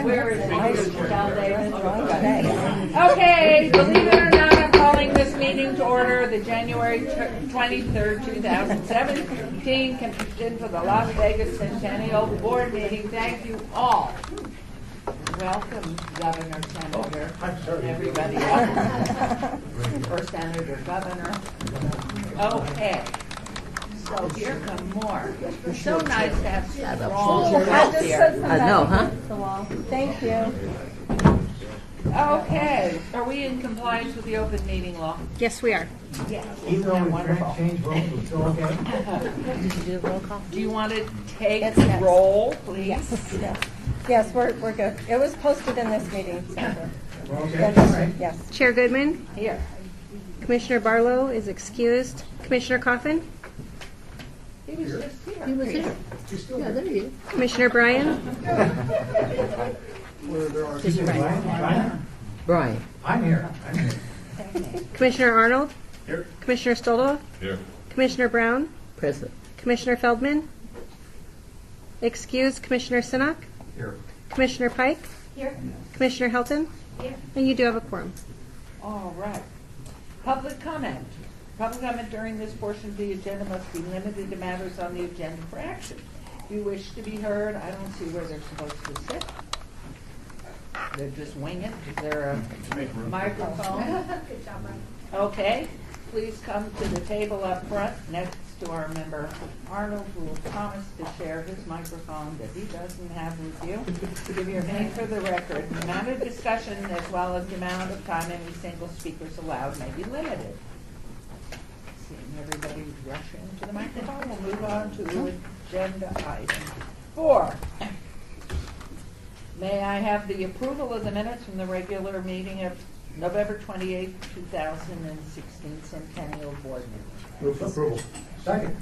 Where is it? Down there. Okay, believe it or not, I'm calling this meeting to order the January 23rd, 2017 convention for the Las Vegas Centennial Board meeting. Thank you all. Welcome, Governor, Senator, everybody else. Or Senator, Governor. Okay. So here come more. It's so nice to have strong girls here. I know, huh? Thank you. Okay. Are we in compliance with the open meeting law? Yes, we are. Yes. Even though we Wonderful. change votes, we're still okay? Did you do a roll call? Do you want to take It's the next. roll, please? Yes, we're good. It was posted in this meeting, so We're okay? All right. yes. Chair Goodman, Here. Commissioner Barlow is excused. Commissioner Coffin, He was just here. He was here. You're still Yeah, there. there he is. Commissioner Bryan, Just Brian. I'm here. I'm here. Commissioner Arnold, Here. Commissioner Stoldoff, Here. Commissioner Brown, Present. Commissioner Feldman, excused Commissioner Sinnock, Here. Commissioner Pike, Commissioner Helton, and you do have a quorum. All right. Public comment. Public comment during this portion of the agenda must be limited to matters on the agenda for action. If you wish to be heard, I don't see where they're supposed to sit. They're just wing it. Is there a microphone? Okay. Please come to the table up front next to our member Arnold, who will promise to share his microphone that he doesn't have with you. Give your name for the record. The amount of discussion as well as the amount of time any single speaker is allowed may be limited. Seeing everybody rushing to the microphone, we'll move on to agenda item 4. May I have the approval of the minutes from the regular meeting of November 28, 2016 Centennial Board meeting? Move for approval. Second.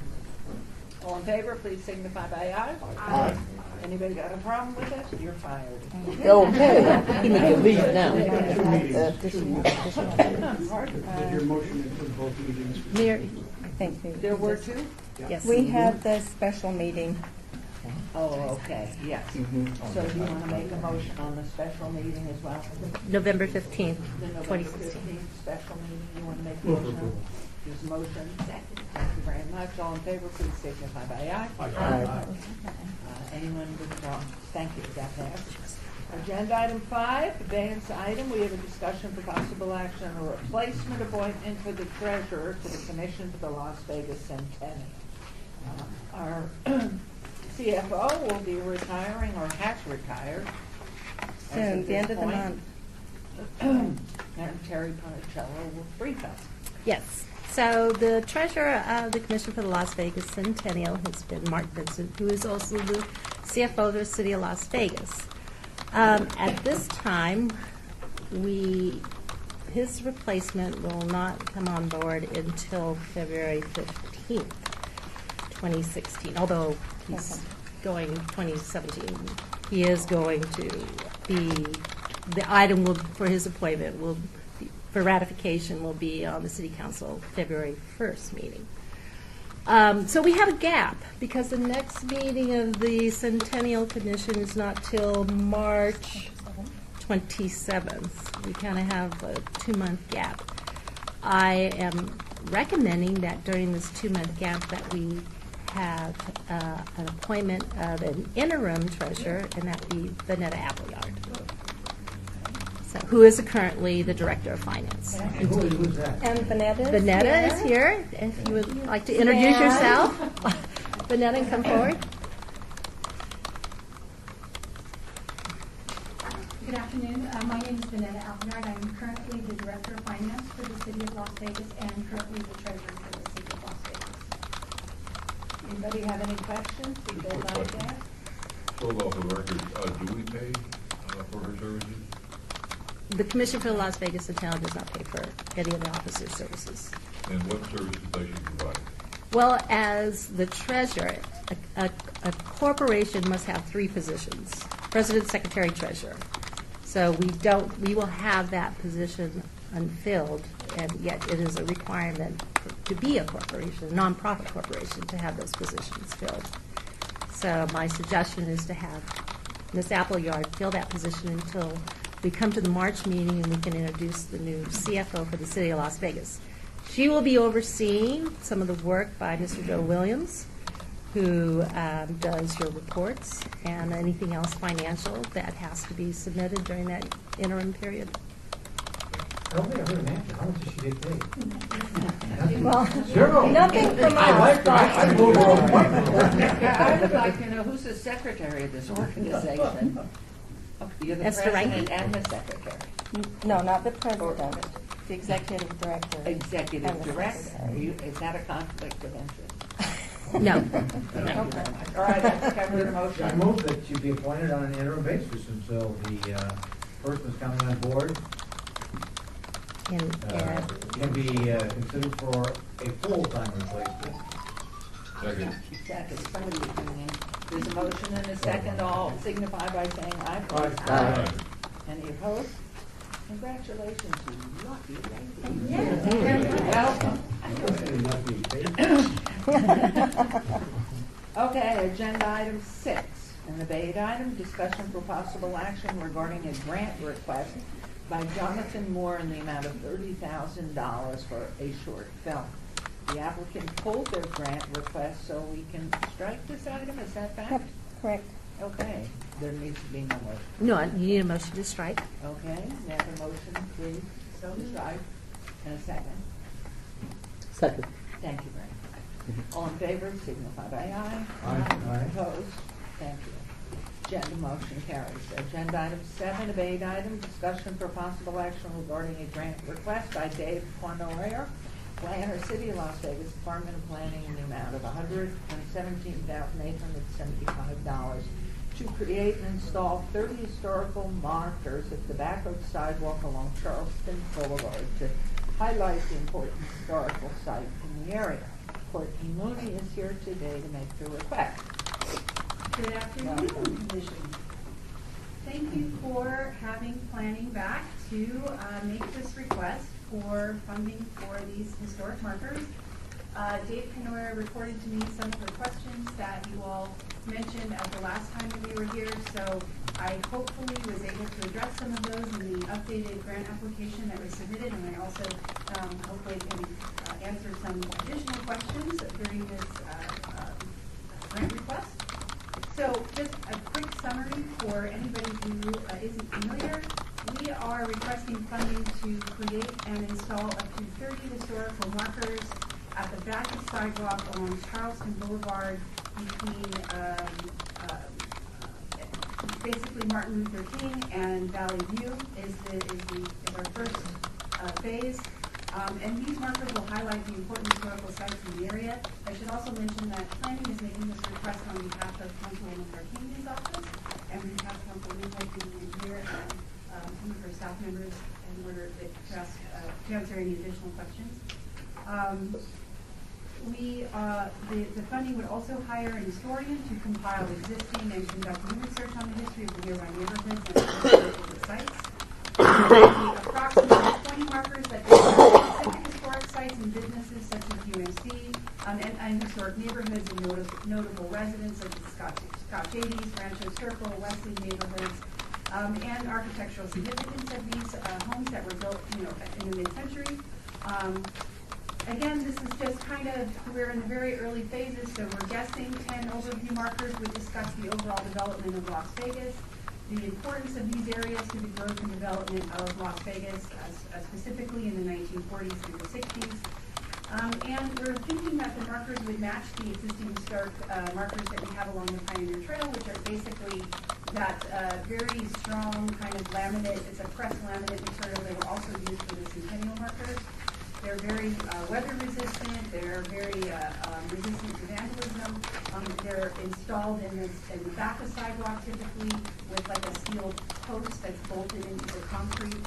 All in favor, please signify by aye. Aye. Anybody got a problem with it? You're fired. Okay. He needs to leave now. Did your motion include both meetings? Mayor, I think There were 2? Yes. We had the special meeting. Oh, okay, yes. So do you want to make a motion on the special meeting as well? November 15th, The November 2016. 15th special meeting, you want to make a Move for motion? approval. There's a motion. Thank you very much. All in favor, please signify by aye. Aye. Anyone withdraw? Thank you, that passed. Agenda item 5, advance item. We have a discussion for possible action on a replacement appointment for the treasurer to the Commission for the Las Vegas Centennial. Our CFO will be retiring or has retired. Soon, the end of the month. And Terry Ponticello will brief us. Yes. So the treasurer of the Commission for the Las Vegas Centennial has been Mark Vincent, who is also the CFO of the City of Las Vegas. At this time, his replacement will not come on board until February 15th, 2016, although he's going 2017. He is going to be, the item for his appointment for ratification will be on the City Council February 1st meeting. So we have a gap because the next meeting of the Centennial Commission is not till March 27th. We kind of have a 2-month gap. I am recommending that during this 2-month gap that we have an appointment of an interim treasurer, and that be Vanetta Appleyard, who is currently the Director of Finance. Who's that? And Vanetta Vanetta is here. If you would like to introduce yourself. Vanetta, come forward. Good afternoon. My name is Vanetta Alpenard. I'm currently the Director of Finance for the City of Las Vegas and currently the Treasurer for the City of Las Vegas. Anybody have any questions? Did they like that? Hold off the record, do we pay for her services? The Commission for the Las Vegas Centennial does not pay for any of the officer services. And what services does she provide? Well, as the treasurer, a corporation must have 3 positions: president, secretary, treasurer. So we will have that position unfilled, and yet it is a requirement to be a corporation, a nonprofit corporation, to have those positions filled. So my suggestion is to have Ms. Appleyard fill that position until we come to the March meeting and we can introduce the new CFO for the City of Las Vegas. She will be overseeing some of the work by Mr. Joe Williams, who does your reports and anything else financial that has to be submitted during that interim period. I don't think I heard an answer. How much does she get paid? Well, Zero. nothing from I like us. I vote for a point. I would like to know who's the secretary of this organization. Oh, you're the Esther president Rankin. and the secretary. No, not the president, the executive director. Executive and the director. secretary. Is that a conflict of interest? No. Thank you very much. All right, I think I've heard a I motion. move that you be appointed on an interim basis until the person that's coming on board And, can be considered for a full-time replacement. Second. Second, somebody is doing it. There's a motion and a second. All signify by saying aye, please. Aye. Any opposed? Congratulations, you lucky lady. Welcome. Okay, agenda item 6, an debate item, discussion for possible action regarding a grant request by Jonathan Moore in the amount of $30,000 for a short film. The applicant pulled their grant request, so we can strike this item, is that Yep, fact? correct. Okay, there needs to be no motion. no, you need a motion to strike. Okay, may I have a motion, please, so to strike, and a second. Second. Thank you very much. All in favor, signify by aye. Aye. Opposed? Thank you. Agenda motion carries. Agenda item 7, debate item, discussion for possible action regarding a grant request by Dave Quanoyer, planner, City of Las Vegas, Department of Planning, in the amount of $117,875 to create and install 30 historical markers at the back of the sidewalk along Charleston Boulevard to highlight the important historical site in the area. Courtney Mooney is here today to make the request. Good afternoon, Welcome. Commission. Thank you for having planning back to make this request for funding for these historic markers. Dave Canoyer reported to me some of the questions that you all mentioned at the last time that we were here, so I hopefully was able to address some of those in the updated grant application that was submitted, and I also hopefully can answer some additional questions during this grant request. So just a quick summary for anybody who isn't familiar. We are requesting funding to create and install up to 30 historical markers at the back of sidewalk along Charleston Boulevard between basically Martin Luther King and Valley View is our first phase. And these markers will highlight the important historical sites in the area. I should also mention that planning is making this request on behalf of Councilwoman Martinez's office, and we have Councilwoman Martinez here and some of her staff members in order to answer any additional questions. The funding would also hire an historian to compile existing and conduct new research on the history of the nearby neighborhoods and historical sites. Approximately 20 markers that describe specific historic sites and businesses such as UMC and historic neighborhoods and notable residents such as Scott Jady's, Rancho Circle, Wesley neighborhoods, and architectural significance of these homes that were built, in the mid-century. Again, this is just we're in the very early phases, so we're guessing 10 overview markers would discuss the overall development of Las Vegas, the importance of these areas to the growth and development of Las Vegas, specifically in the 1940s through the 60s. And we're thinking that the markers would match the existing historic markers that we have along the Pioneer Trail, which are basically that very strong kind of laminate. It's a pressed laminate material. They were also used for the Centennial markers. They're very weather resistant. They're very resistant to vandalism. They're installed in the back of sidewalk typically with like a steel post that's bolted into the concrete.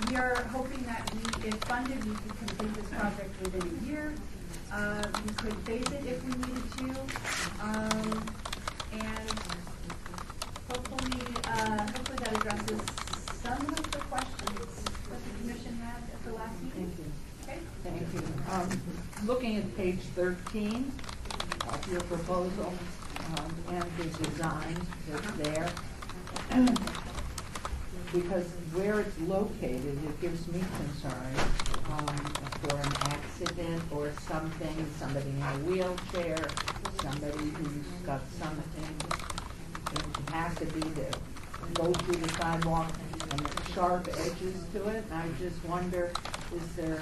We are hoping that if funded, we could complete this project within a year. We could phase it if we needed to. And hopefully that addresses some of the questions that the commission had at the last meeting. Thank you. Okay. Thank you. Looking at page 13, your proposal and the design that's there. Because where it's located, it gives me concern for an accident or something, somebody in a wheelchair, somebody who's got something. It has to be there. Go through the sidewalk and the sharp edges to it. I just wonder, is there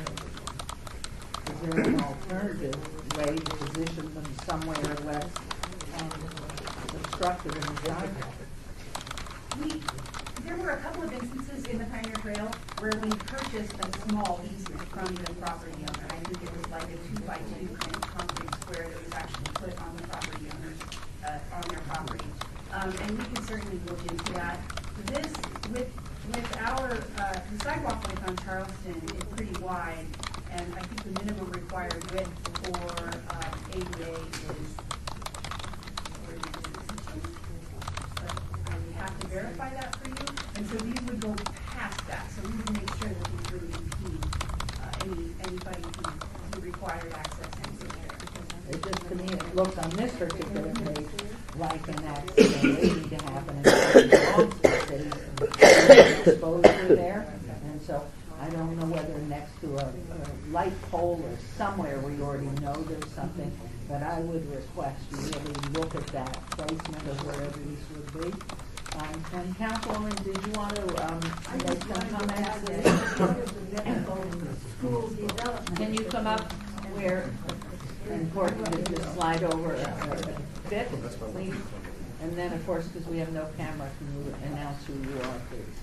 an alternative way to position them somewhere less obstructive in the sidewalk? There were a couple of instances in the Pioneer Trail where we purchased a small easement from the property owner. I think it was like a 2x2 kind of concrete square that was actually put on the property owners, on their property. And we can certainly look into that. This, with our, the sidewalk length on Charleston is pretty wide, and I think the minimum required width for ADA is 46 inches. But I would have to verify that for you. And so these would go past that, so we would make sure that these wouldn't impede anybody who required access into there. It just, to me, it looks on this particular page like an accident waiting to happen, and there's exposure there, and so I don't know whether next to a light pole or somewhere we already know there's something, but I would request you really look at that placement of wherever these would be. And Councilwoman, did you want to make some comments? Can you come up where, and Courtney could just slide over a bit, please? And then, of course, because we have no camera, can you announce who you are, please?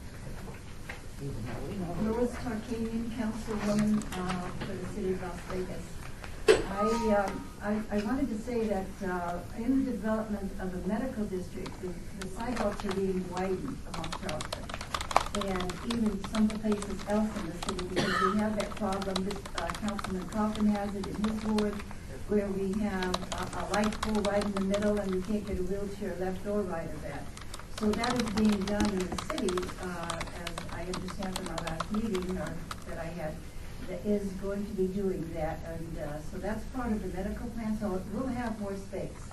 Even though we know. Lois Tarkanian, Councilwoman for the City of Las Vegas. I wanted to say that in the development of the medical district, the sidewalks are being widened along Charleston. And even some places else in the city, because we have that problem, Councilman Coffin has it in his ward, where we have a light pole right in the middle and you can't get a wheelchair left or right of that. So that is being done in the city, as I understand from our last meeting that I had, that is going to be doing that. And so that's part of the medical plan, so it will have more space.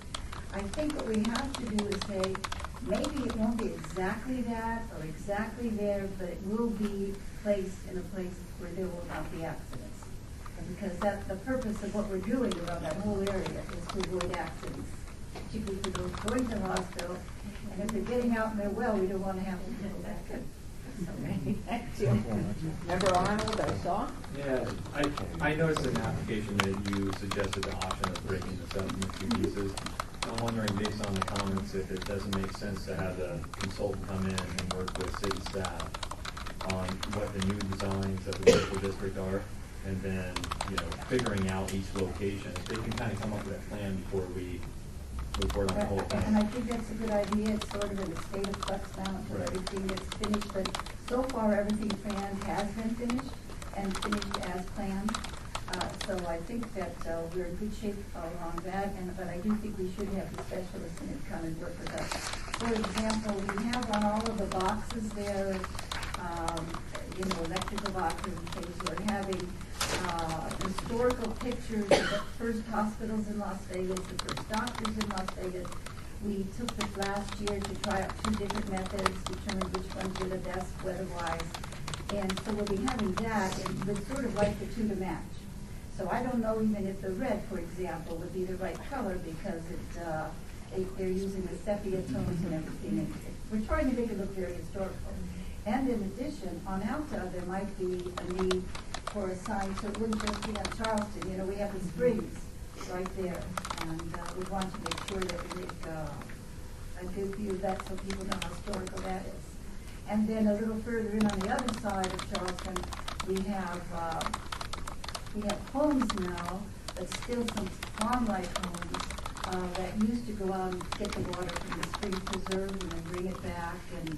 I think what we have to do is say, maybe it won't be exactly that or exactly there, but it will be placed in a place where there will not be accidents. Because that's the purpose of what we're doing around that whole area is to avoid accidents, particularly for those going to the hospital. And if they're getting out in their well, we don't want to have them go back in. Thank you. Member Arnold, I saw. Yeah, I noticed in the application that you suggested the option of breaking this up into two pieces. I'm wondering, based on the comments, if it doesn't make sense to have the consultant come in and work with city staff on what the new designs of the medical district are, and then, figuring out each location. If they can kind of come up with a plan before we move forward on the whole thing. And I think that's a good idea. It's sort of in a state of flux now until everything gets finished. But so far, everything planned has been finished and finished as planned. So I think that we're in good shape along that. But I do think we should have the specialists in it come and work with us. For example, we have on all of the boxes there, electrical boxes and things. We're having historical pictures of the first hospitals in Las Vegas, the first doctors in Las Vegas. We took this last year to try out 2 different methods, determine which ones were the best weather-wise. And so we'll be having that, and we'd sort of like the two to match. So I don't know even if the red, for example, would be the right color because they're using the sepia tones and everything. And we're trying to make it look very historical. And in addition, on Alta, there might be a need for a sign, so it wouldn't just be on Charleston. We have the springs right there, and we want to make sure that we make a good view of that so people know how historical that is. And then a little further in on the other side of Charleston, we have homes now, but still some farm-like homes that used to go out and get the water from the spring preserved and then bring it back. And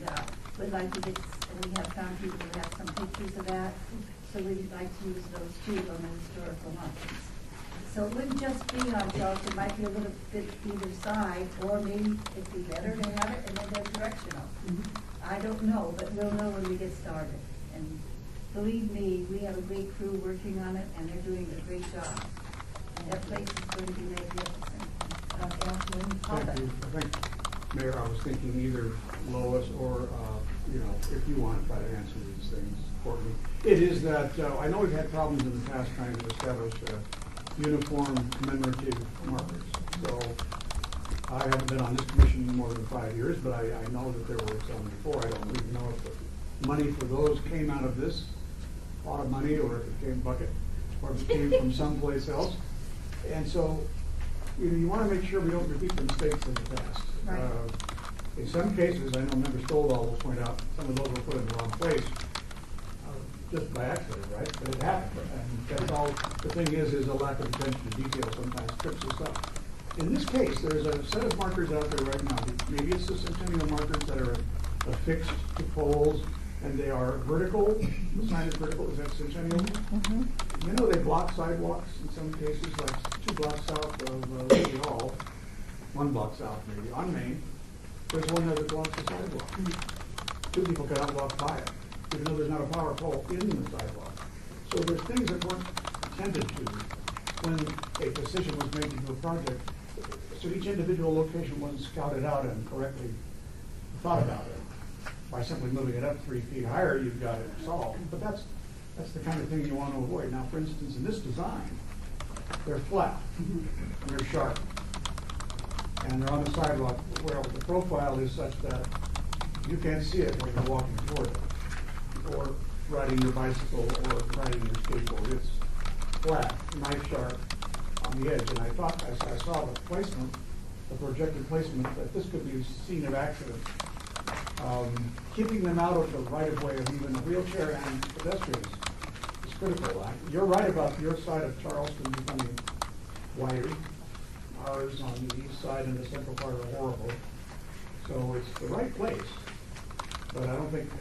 we'd like to and we have found people who have some pictures of that. So we'd like to use those too on the historical monuments. So it wouldn't just be on Charleston, it might be a little bit either side, or maybe it'd be better to have it and then they're directional. I don't know, but we'll know when we get started. And believe me, we have a great crew working on it and they're doing a great job. And that place is going to be magnificent. Councilman Thank Holden. you. I think, Mayor, I was thinking either Lois or, if you want to try to answer these things for me. It is that, I know we've had problems in the past trying to establish uniform commemorative markers. So I haven't been on this commission more than 5 years, but I know that there were some before. I don't even know if the money for those came out of this pot of money, or if it came bucket, or if it came from someplace else. And so, you want to make sure we don't repeat the mistakes of the past. Right. In some cases, I know Member Stoldal will point out, some of those were put in the wrong place, just by accident, right? But it happened, and that's all. The thing is a lack of attention to detail sometimes trips us up. In this case, there's a set of markers out there right now. Maybe it's the Centennial markers that are affixed to poles, and they are vertical. The sign is vertical. Is that Centennial? Mm-hmm. You know, they block sidewalks in some cases, like 2 blocks south of City Hall, 1 block south maybe, on Main. There's one that blocks the sidewalk. 2 people cannot walk by it, even though there's not a power pole in the sidewalk. So there's things that weren't attended to when a decision was made to do a project. So each individual location wasn't scouted out and correctly thought about it. By simply moving it up 3 feet higher, you've got it solved. But that's the kind of thing you want to avoid. Now, for instance, in this design, they're flat, and they're sharp, and they're on the sidewalk where the profile is such that you can't see it when you're walking toward it, or riding your bicycle, or riding your skateboard. It's flat, knife sharp on the edge. And I thought, as I saw the placement, the projected placement, that this could be a scene of accident. Keeping them out of the right-of-way of even a wheelchair and pedestrians is critical. You're right about your side of Charleston becoming wider. Ours on the east side and the central part are horrible. So it's the right place. But I don't think,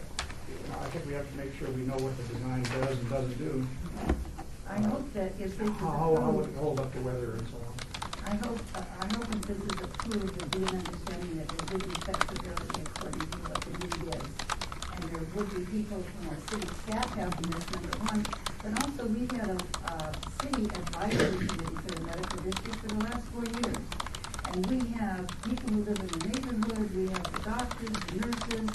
I think we have to make sure we know what the design does and doesn't do. I hope that if this is How would approved, it hold up to weather and so on. I hope if this is approved, there'll be an understanding that there will be flexibility according to what the need is. And there would be people from our city staff helping this, number one. But also, we've had a city advisory committee for the medical district for the last 4 years. And we have people who live in the neighborhood, we have the doctors, the nurses,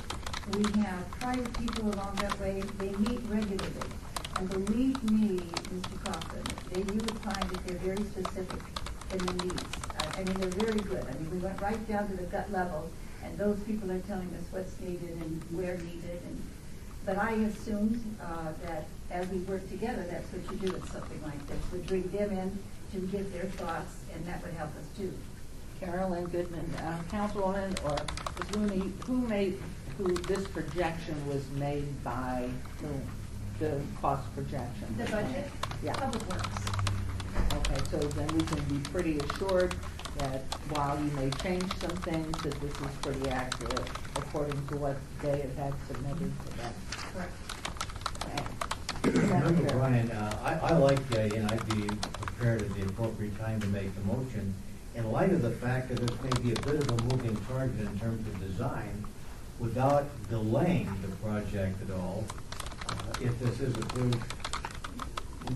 we have private people along that way. They meet regularly. And believe me, Mr. Coughlin, you would find that they're very specific in the needs. I mean, they're very good. I mean, we went right down to the gut level, and those people are telling us what's needed and where needed. But I assumed that as we work together, that's what you do with something like this. We bring them in to give their thoughts, and that would help us too. Carolyn Goodman, Councilwoman, or Ms. Looney, who this projection was made by, the cost projection? The budget? Yeah. Public Works. Okay, so then we can be pretty assured that while you may change some things, that this is pretty accurate according to what they have had submitted to them. Correct. Member Brian, I like, and I'd be prepared at the appropriate time to make the motion. In light of the fact that this may be a bit of a moving target in terms of design, without delaying the project at all, if this is approved,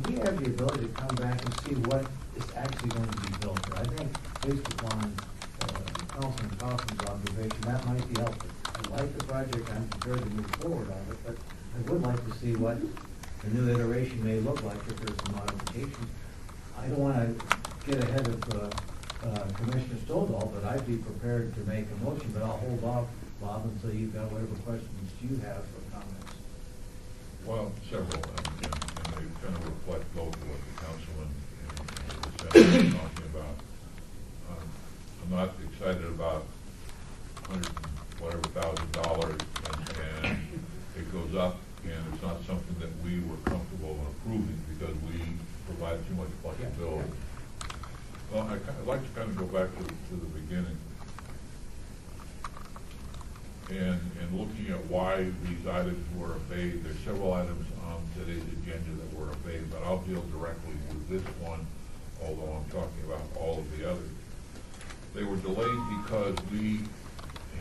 we have the ability to come back and see what is actually going to be built. I think based upon Councilman Kaufman's observation, that might be helpful. I like the project, I'm prepared to move forward on it, but I would like to see what the new iteration may look like if there's some modifications. I don't want to get ahead of Commissioner Stoldal, but I'd be prepared to make a motion, but I'll hold off, Bob, until you've got whatever questions you have or comments. Well, several, and they kind of reflect both of what the councilman and the senator are talking about. I'm not excited about $100,000, and it goes up, and it's not something that we were comfortable in approving because we provide too much flexibility. Well, I'd like to kind of go back to the beginning. And looking at why these items were obeyed, there's several items on today's agenda that were obeyed, but I'll deal directly with this one, although I'm talking about all of the others. They were delayed because we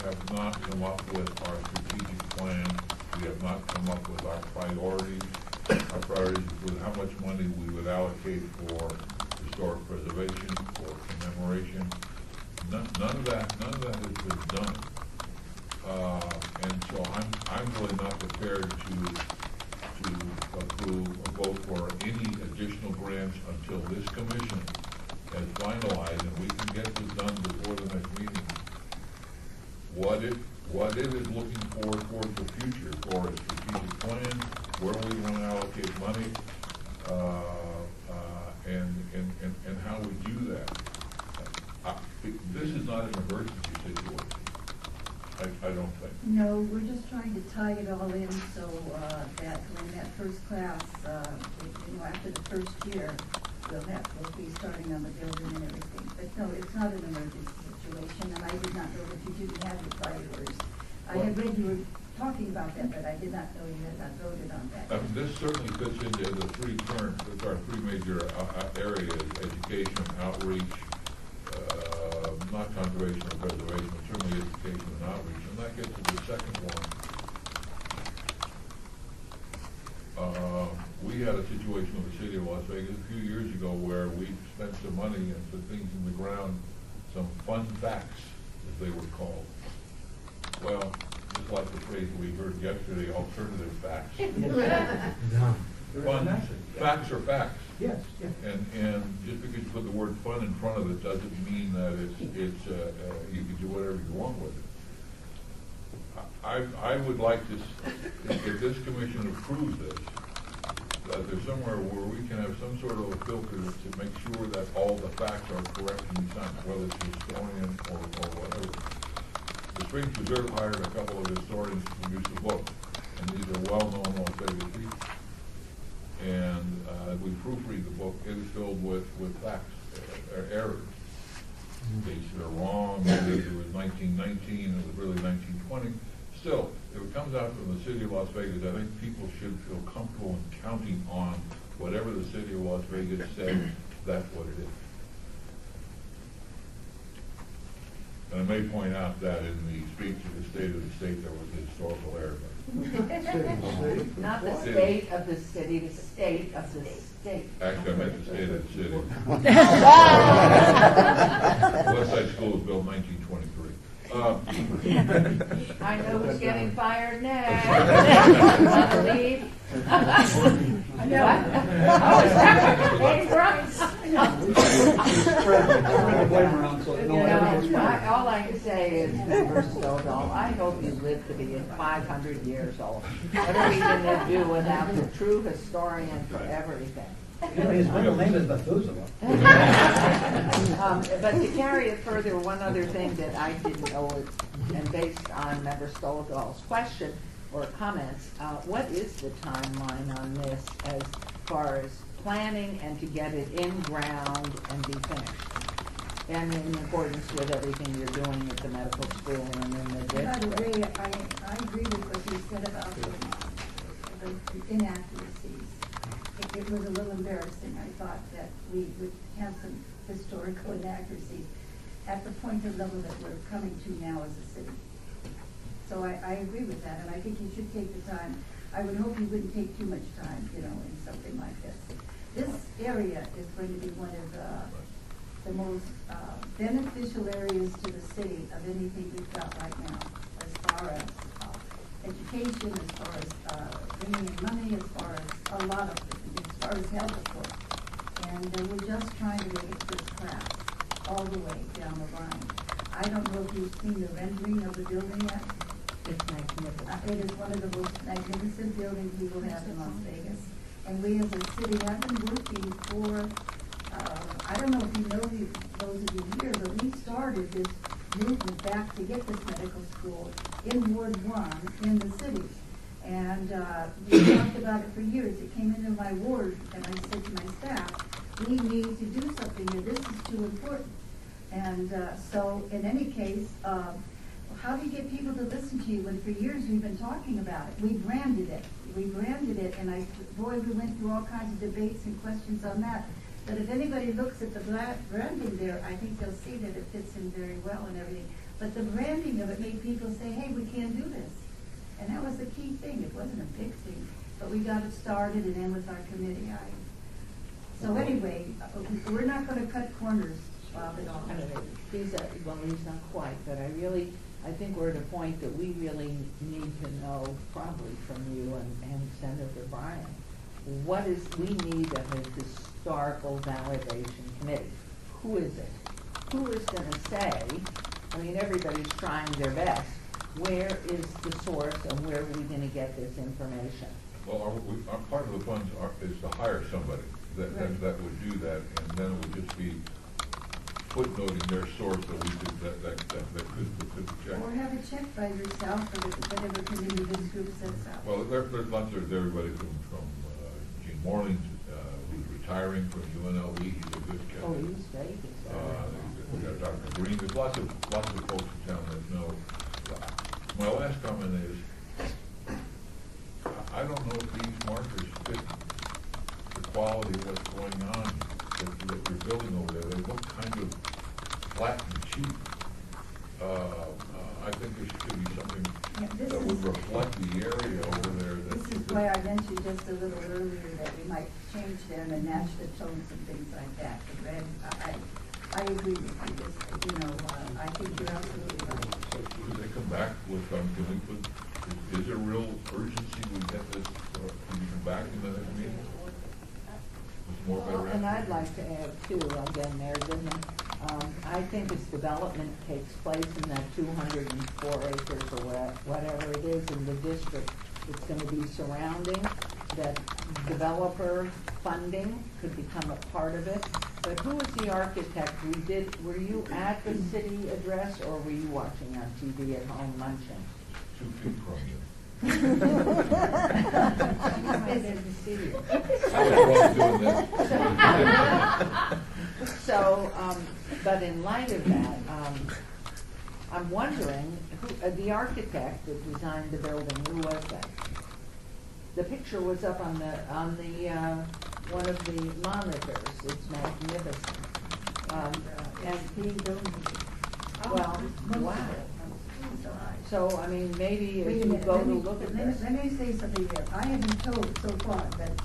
have not come up with our strategic plan. We have not come up with our priorities. Our priorities include how much money we would allocate for historic preservation, for commemoration, None of that has been done. And so I'm really not prepared to approve a vote for any additional grants until this commission has finalized, and we can get this done before the next meeting. What it is looking for towards the future, for a strategic plan, where we want to allocate money, and how we do that. This is not an emergency situation. I don't think. No, we're just trying to tie it all in so that when that first class, after the first year, we'll be starting on the building and everything. But no, it's not an emergency situation, and I did not know that you didn't have your priorities. I had read you were talking about that, but I did not know you had not voted on that. This certainly fits into the three terms. It's our three major areas: education, outreach, not conservation or preservation, but certainly education and outreach. And that gets to the second one. We had a situation with the city of Las Vegas a few years ago where we spent some money and put things in the ground, some fun facts, as they were called. Well, just like the phrase we heard yesterday, alternative facts. Fun facts are facts. Yes, yes. And just because you put the word fun in front of it doesn't mean that it's you can do whatever you want with it. I would like to, if this commission approves this, that there's somewhere where we can have some sort of a filter to make sure that all the facts are correct and signed, whether it's a historian or whatever. The Springs Preserve hired a couple of historians to produce a book, and these are well-known Las Vegas people. And we proofread the book. It is filled with facts, errors. Dates that are wrong. Maybe it was 1919. It was really 1920. Still, if it comes out from the city of Las Vegas, I think people should feel comfortable in counting on whatever the city of Las Vegas said. That's what it is. And I may point out that in the speech of the State of the State, there was a historical error. Not the state of the city, the state of the state. Actually, I meant the state of the city. West Side School was built in 1923. I know who's getting fired next. Want to leave? No. Oh, is that right? All I can say is, Member Stovall, I hope you live to be 500 years old. What are we going to do without the true historian for everything? His middle name is Methuselah. But to carry it further, one other thing that I didn't know, and based on Member Stovall's question or comments, what is the timeline on this as far as planning and to get it in ground and be finished? And in accordance with everything you're doing at the medical school and in the district. By the way, I agree with what you said about the inaccuracies. It was a little embarrassing. I thought that we would have some historical inaccuracies at the point of level that we're coming to now as a city. So I agree with that, and I think you should take the time. I would hope you wouldn't take too much time, in something like this. This area is going to be one of the most beneficial areas to the city of anything we've got right now, as far as education, as far as bringing in money, as far as a lot of things, as far as health, of course. And we're just trying to make it first class all the way down the line. I don't know if you've seen the rendering of the building yet. It's magnificent. It is one of the most magnificent buildings we will have in Las Vegas. And we as a city have been working for, I don't know if you know those of you here, but we started this movement back to get this medical school in Ward 1 in the city. And we talked about it for years. It came into my ward, and I said to my staff, we need to do something here. This is too important. And so in any case, how do you get people to listen to you when for years we've been talking about it? We branded it. And we went through all kinds of debates and questions on that. But if anybody looks at the branding there, I think they'll see that it fits in very well and everything. But the branding of it made people say, hey, we can't do this. And that was the key thing. It wasn't a big thing. But we got it started and then with our committee. So anyway, we're not going to cut corners Bob at all. I don't know, he's not quite, but I think we're at a point that we really need to know, probably from you and Senator Bryan, we need a historical validation committee. Who is it? Who is gonna say, I mean, everybody's trying their best, where is the source and where are we gonna get this information? Well, our part of the funds is to hire somebody that would do that, and then it would just be footnoting their source that we could, that could check. Or have it checked by yourself or whatever committee this group sets up. Well, there's lots of, everybody from Gene Morling's, who's retiring from UNLV, he's a good guy. Oh, he's great. We got Dr. Green, there's lots of folks in town that know. My last comment is, I don't know if these markers fit the quality of what's going on that you're building over there. They look kind of flat and cheap. I think there should be something that would reflect the area over there. This is why I mentioned just a little earlier that we might change them and match the tones and things like that. I agree with you. I think you're absolutely right. So should they come back with, can we put, is there real urgency we get this, can you come back in the next meeting? With more better And I'd answers? like to add too, again, Mayor Goodman, I think as development takes place in that 204 acres or whatever it is in the district that's going to be surrounding, that developer funding could become a part of it. But who is the architect? Were you at the city address or were you watching on TV at home lunching? 2 feet from you. I didn't see you. I was doing this. So, but in light of that, I'm wondering, the architect that designed the building, who was that? The picture was up on the one of the monitors. It's magnificent. And well, wow. So, I mean, maybe Wait if a you minute, go to look at let this. me say something here. I have been told so far that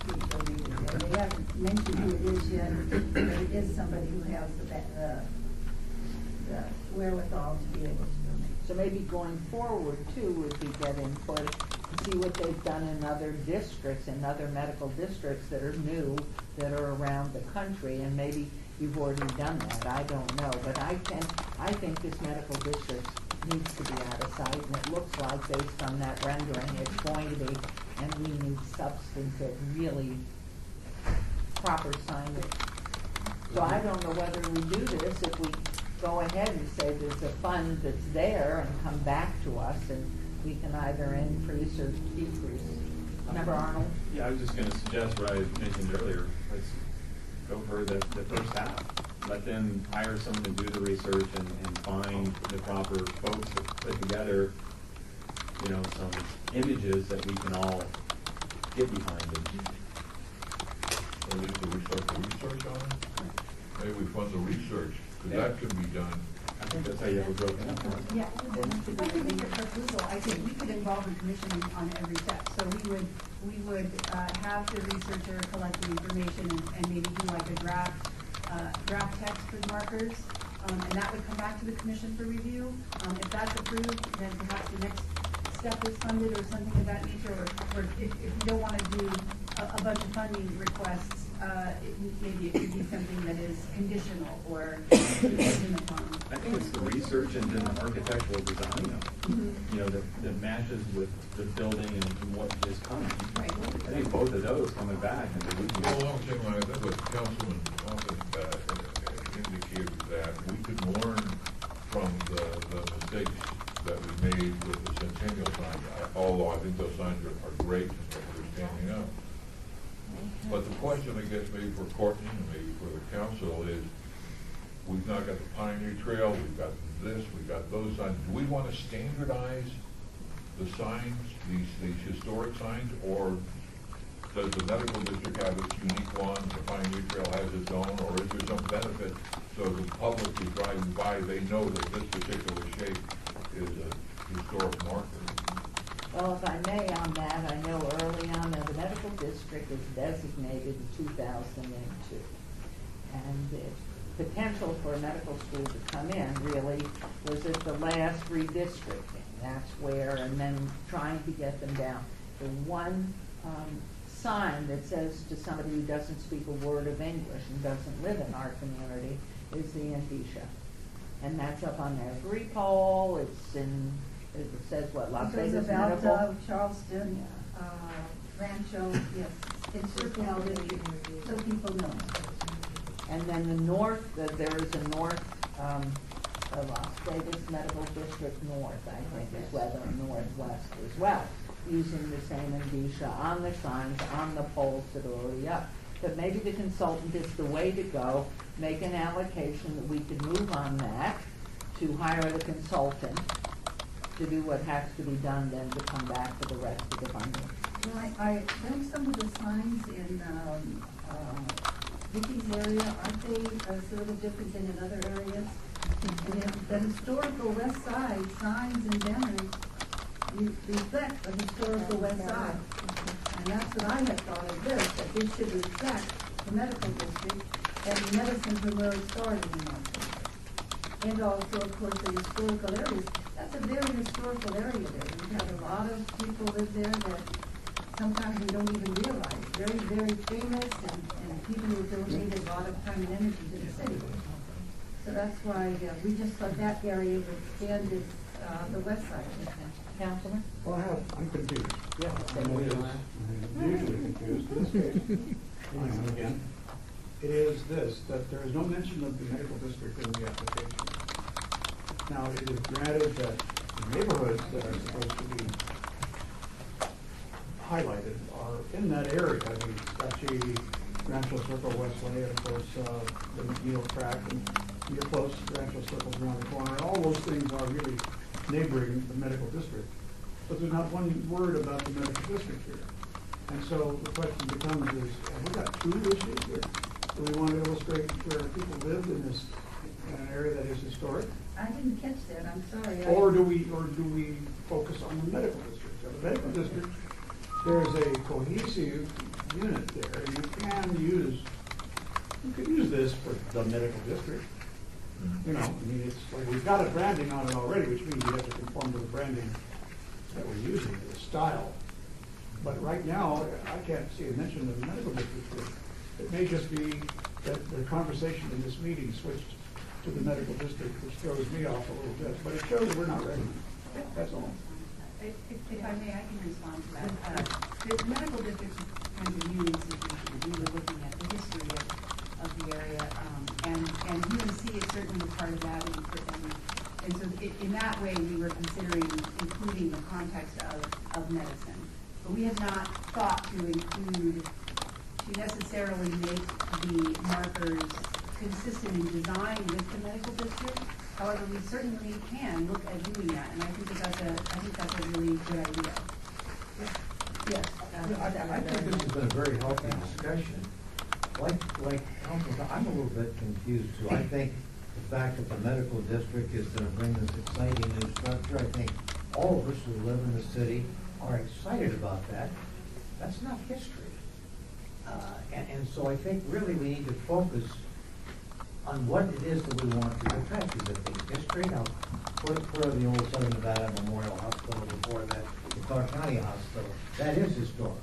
they haven't mentioned who it is yet, but it is somebody who has the wherewithal to be able to do it. So maybe going forward too would be get input to see what they've done in other districts, in other medical districts that are new, that are around the country, and maybe you've already done that. I don't know, but I think this medical district needs to be out of sight, and it looks like based on that rendering, it's going to be, and we need substantive, really proper signage. So I don't know whether we do this, if we go ahead and say there's a fund that's there and come back to us, and we can either increase or decrease. Remember, Arnold? Yeah, I was just gonna suggest what I mentioned earlier, let's go for the first half. Let them hire someone to do the research and find the proper folks to put together, some images that we can all get behind it. Or at least we start the research on it? Maybe we fund the research, because that can be done. I think that's how you have it broken up. Yeah, if I could make a proposal, I think we could involve the commission on every step. So we would have the researcher collect the information and maybe do like a draft text for the markers, and that would come back to the commission for review. If that's approved, then perhaps the next step is funded or something of that nature, or if you don't want to do a bunch of funding requests, maybe it could be something that is conditional or contingent upon. I think it's the research and then the architectural design, that matches with the building and what is coming. Right. I think both of those coming back, and then we can Well, along the same line, I think what Councilman often indicated that we could learn from the mistakes that we made with the Centennial signs, although I think those signs are great and they're standing up. But the question, I guess, maybe for Courtney and maybe for the council is, we've now got the Pioneer Trail, we've got this, we've got those signs. Do we want to standardize the signs, these historic signs, or does the medical district have its unique one, the Pioneer Trail has its own, or is there some benefit so the public is driving by, they know that this particular shape is a historic marker? Well, if I may on that, I know early on that the medical district was designated in 2002. And potential for a medical school to come in really was at the last redistricting. That's where, and then trying to get them down. The one sign that says to somebody who doesn't speak a word of English and doesn't live in our community is the indicia. And that's up on every pole. It's in, it says what, Las Vegas Medical? Of Charleston, Rancho, yes, it's Centennial district, so people know. And then the north, there is a north, the Las Vegas Medical District North, I think, is whether northwest as well, using the same indicia on the signs, on the poles that are already up. But maybe the consultant is the way to go, make an allocation that we could move on that, to hire the consultant, to do what has to be done, then to come back for the rest of the funding. Well, I think some of the signs in, Vicky's area, aren't they a little different than in other areas? And the historical west side signs and banners reflect the historical west side. And that's what I had thought of this, that this should reflect the medical district and medicine from where it started in Montana. And also, of course, the historical areas. That's a very historical area there. We've had a lot of people live there that sometimes we don't even realize. Very, very famous and people who donated a lot of time and energy to the city. So that's why we just thought that area would stand as the west side. Councilman? Well, I'm confused. Yeah. I'm usually confused. In this case, I am again. It is this, that there is no mention of the medical district in the application. Now, it is granted that the neighborhoods that are supposed to be highlighted are in that area. I mean, Scott Shady, Rancho Circle, Westlake, and of course, the McNeil Track, and you're close, Rancho Circle's around the corner. All those things are really neighboring the medical district. But there's not one word about the medical district here. And so the question becomes is, have we got two issues here? Do we want to illustrate where people live in this, in an area that is historic? I didn't catch that, I'm sorry. Or do we focus on the medical district? In the medical district, there's a cohesive unit there. You can use this for the medical district. You know, I mean, it's like we've got a branding on it already, which means we have to conform to the branding that we're using, the style. But right now, I can't see a mention of the medical district here. It may just be that the conversation in this meeting switched to the medical district, which throws me off a little bit, but it shows we're not ready. That's all. If I may, I can respond to that. The medical district is kind of a unique situation. We were looking at the history of the area, and UNC is certainly a part of that, and so in that way, we were considering including the context of medicine. But we have not thought to include, to necessarily make the markers consistent in design with the medical district. However, we certainly can look at doing that, and I think that's a really good idea. Yes. I think this has been a very healthy discussion. Like Councilman, I'm a little bit confused too. I think the fact that the medical district is going to bring this exciting new structure, I think all of us who live in the city are excited about that. That's not history. And so I think really we need to focus on what it is that we want to protect. Is it the history? Now, put the old Southern Nevada Memorial Hospital before that, the Clark County Hospital. That is historical.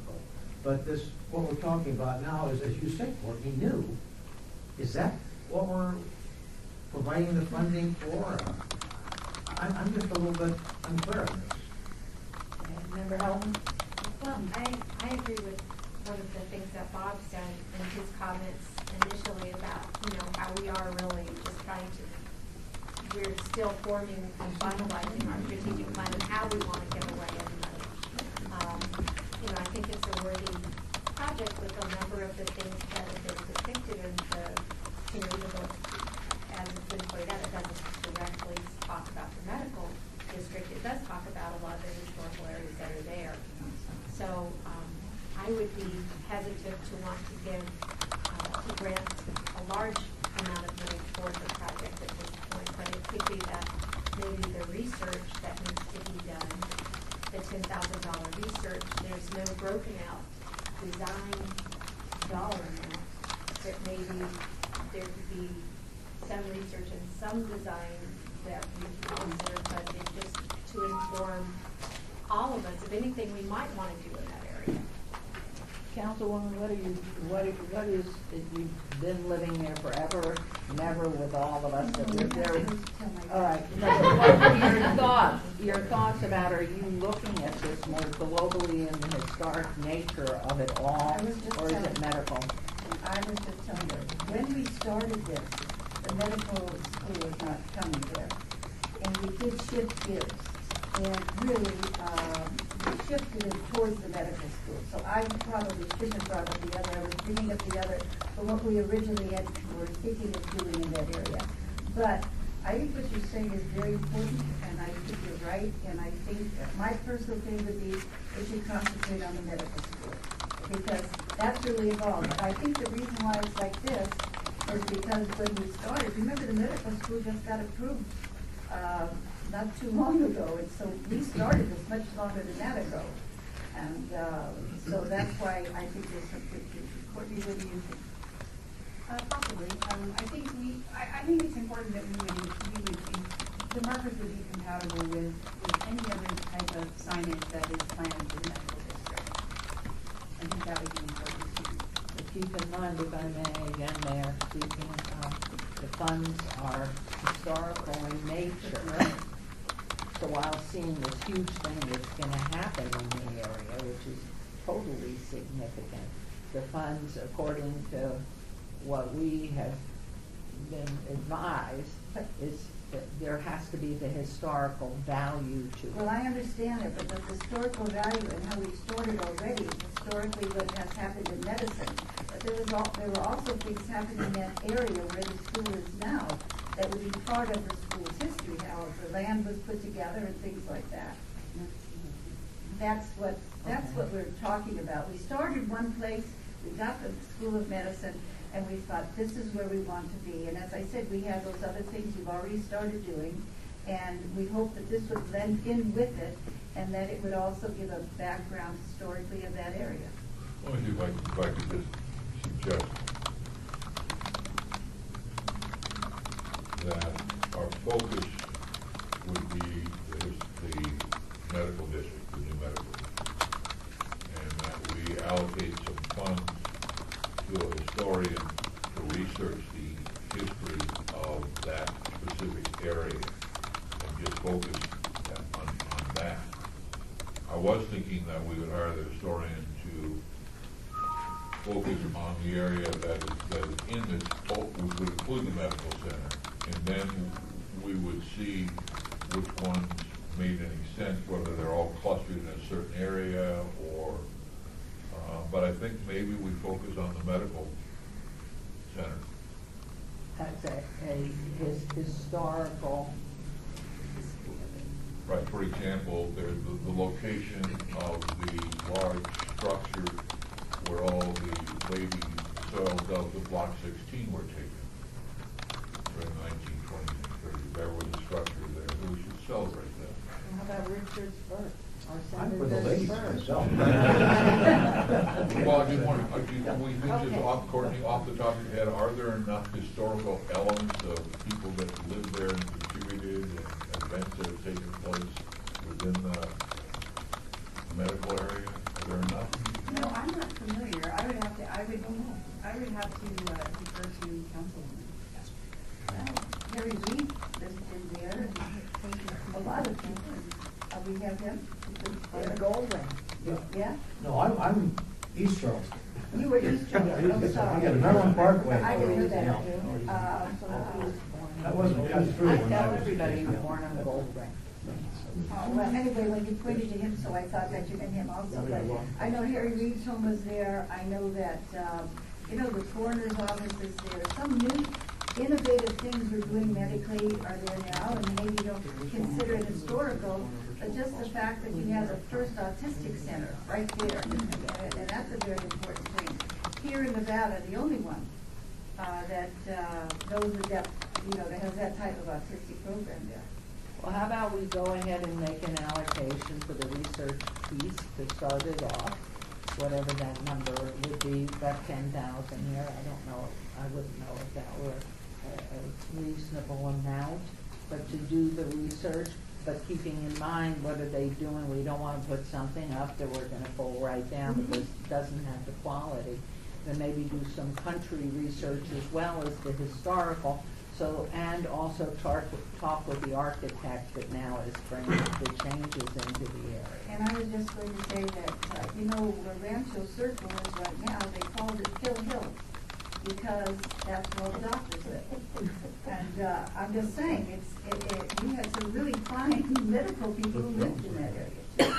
But this, what we're talking about now is, as you said, Courtney, new. Is that what we're providing the funding for? I'm just a little bit unclear on this. Member Helton? Well, I agree with one of the things that Bob said in his comments initially about, how we are really just trying to, we're still forming and finalizing our strategic plan of how we want to give away any money. I think it's a worthy project with a number of the things that have been depicted in the book as it's been played out. It doesn't directly talk about the medical district. It does talk about a lot of the historical areas that are there. So I would be hesitant to want to give, to grant a large amount of money for the project at this point, but it could be that maybe the research that needs to be done, the $10,000 research, there's no broken out design dollar amount, that maybe there could be some research and some design that we can consider, but it's just to inform all of us of anything we might want to do in that area. Councilwoman, what is, you've been living there forever, never with all of us that live there. All right, no, but what are your thoughts about, are you looking at this more globally in the historic nature of it all, I was just or is it telling- medical? I was just telling you, when we started this, the medical school was not coming there. And we did shift gears and really we shifted it towards the medical school. So I probably shouldn't have brought up the other. I was bringing up the other for what we originally were thinking of doing in that area. But I think what you're saying is very important, and I think you're right. And I think that my personal thing would be we should concentrate on the medical school, because that's really involved. And I think the reason why it's like this is because when we started, remember the medical school just got approved not too long ago, and so we started this much longer than that ago. And so that's why I think there's some good future. Courtney, what do you think? Possibly. I think it's important that the markers would be compatible with any other type of signage that is planned in the medical district. I think that would be important too. But keep in mind, if I may, again, Mayor, speaking, the funds are historical in nature. So while seeing this huge thing that's going to happen in the area, which is totally significant, the funds, according to what we have been advised, is that there has to be the historical value to it. Well, I understand it, but the historical value and how we've stored it already, historically what has happened in medicine. But there were also things happening in that area where the school is now that would be part of the school's history, how the land was put together and things like that. That's what we're talking about. We started one place, we got the School of Medicine, and we thought this is where we want to be. And as I said, we have those other things we've already started doing, and we hope that this would blend in with it, and that it would also give a background historically of that area. Let me see if I could just suggest that our focus would be the medical district, the new medical, and that we allocate some funds to a historian to research the history of that specific area and just focus on that. I was thinking that we would hire the historian to focus on the area that is in this, which would include the medical center, and then we would see which ones made any sense, whether they're all clustered in a certain area or, but I think maybe we focus on the medical center. That's a historical. Right, for example, there's the location of the large structure where all the baby soil Delta Block 16 were taken during the 1920s and 30s. There was a structure there. We should celebrate that. How about Richard's Burke? I'm for the ladies myself. Well, I just wonder, we think just Courtney, off the top of your head, are there enough historical elements of people that lived there and contributed and events that have taken place within the medical area? Are there enough? No, I'm not familiar. I would have to defer to Councilwoman. Harry Reid lived in there. A lot of people. We have him. And Goldwyn. Yeah? No, I'm East Charleston. You were East Charleston. I'm I sorry. got a Maryland Parkway. I didn't know that. That wasn't cut through I when tell I was. everybody you're born on Goldwyn. Well, anyway, when you pointed to him, so I thought that you meant him also. But I know Harry Reid's home was there. I know that, the coroner's office is there. Some new innovative things we're doing medically are there now, and maybe you don't consider it historical, but just the fact that you have the first autistic center right there, and that's a very important thing. Here in Nevada, the only one that knows the depth, that has that type of autistic program there. Well, how about we go ahead and make an allocation for the research piece to start it off, whatever that number would be, about 10,000 here. I don't know, I wouldn't know if that were a reasonable amount, but to do the research, but keeping in mind, what are they doing? We don't want to put something up that we're gonna pull right down because it doesn't have the quality. Then maybe do some country research as well as the historical, so, and also talk with the architect that now is bringing the changes into the area. And I was just going to say that, where Rancho Circle is right now, they called it Hill Hill, because that's where the doctors live. And, I'm just saying, we had some really fine medical people who lived in that area too,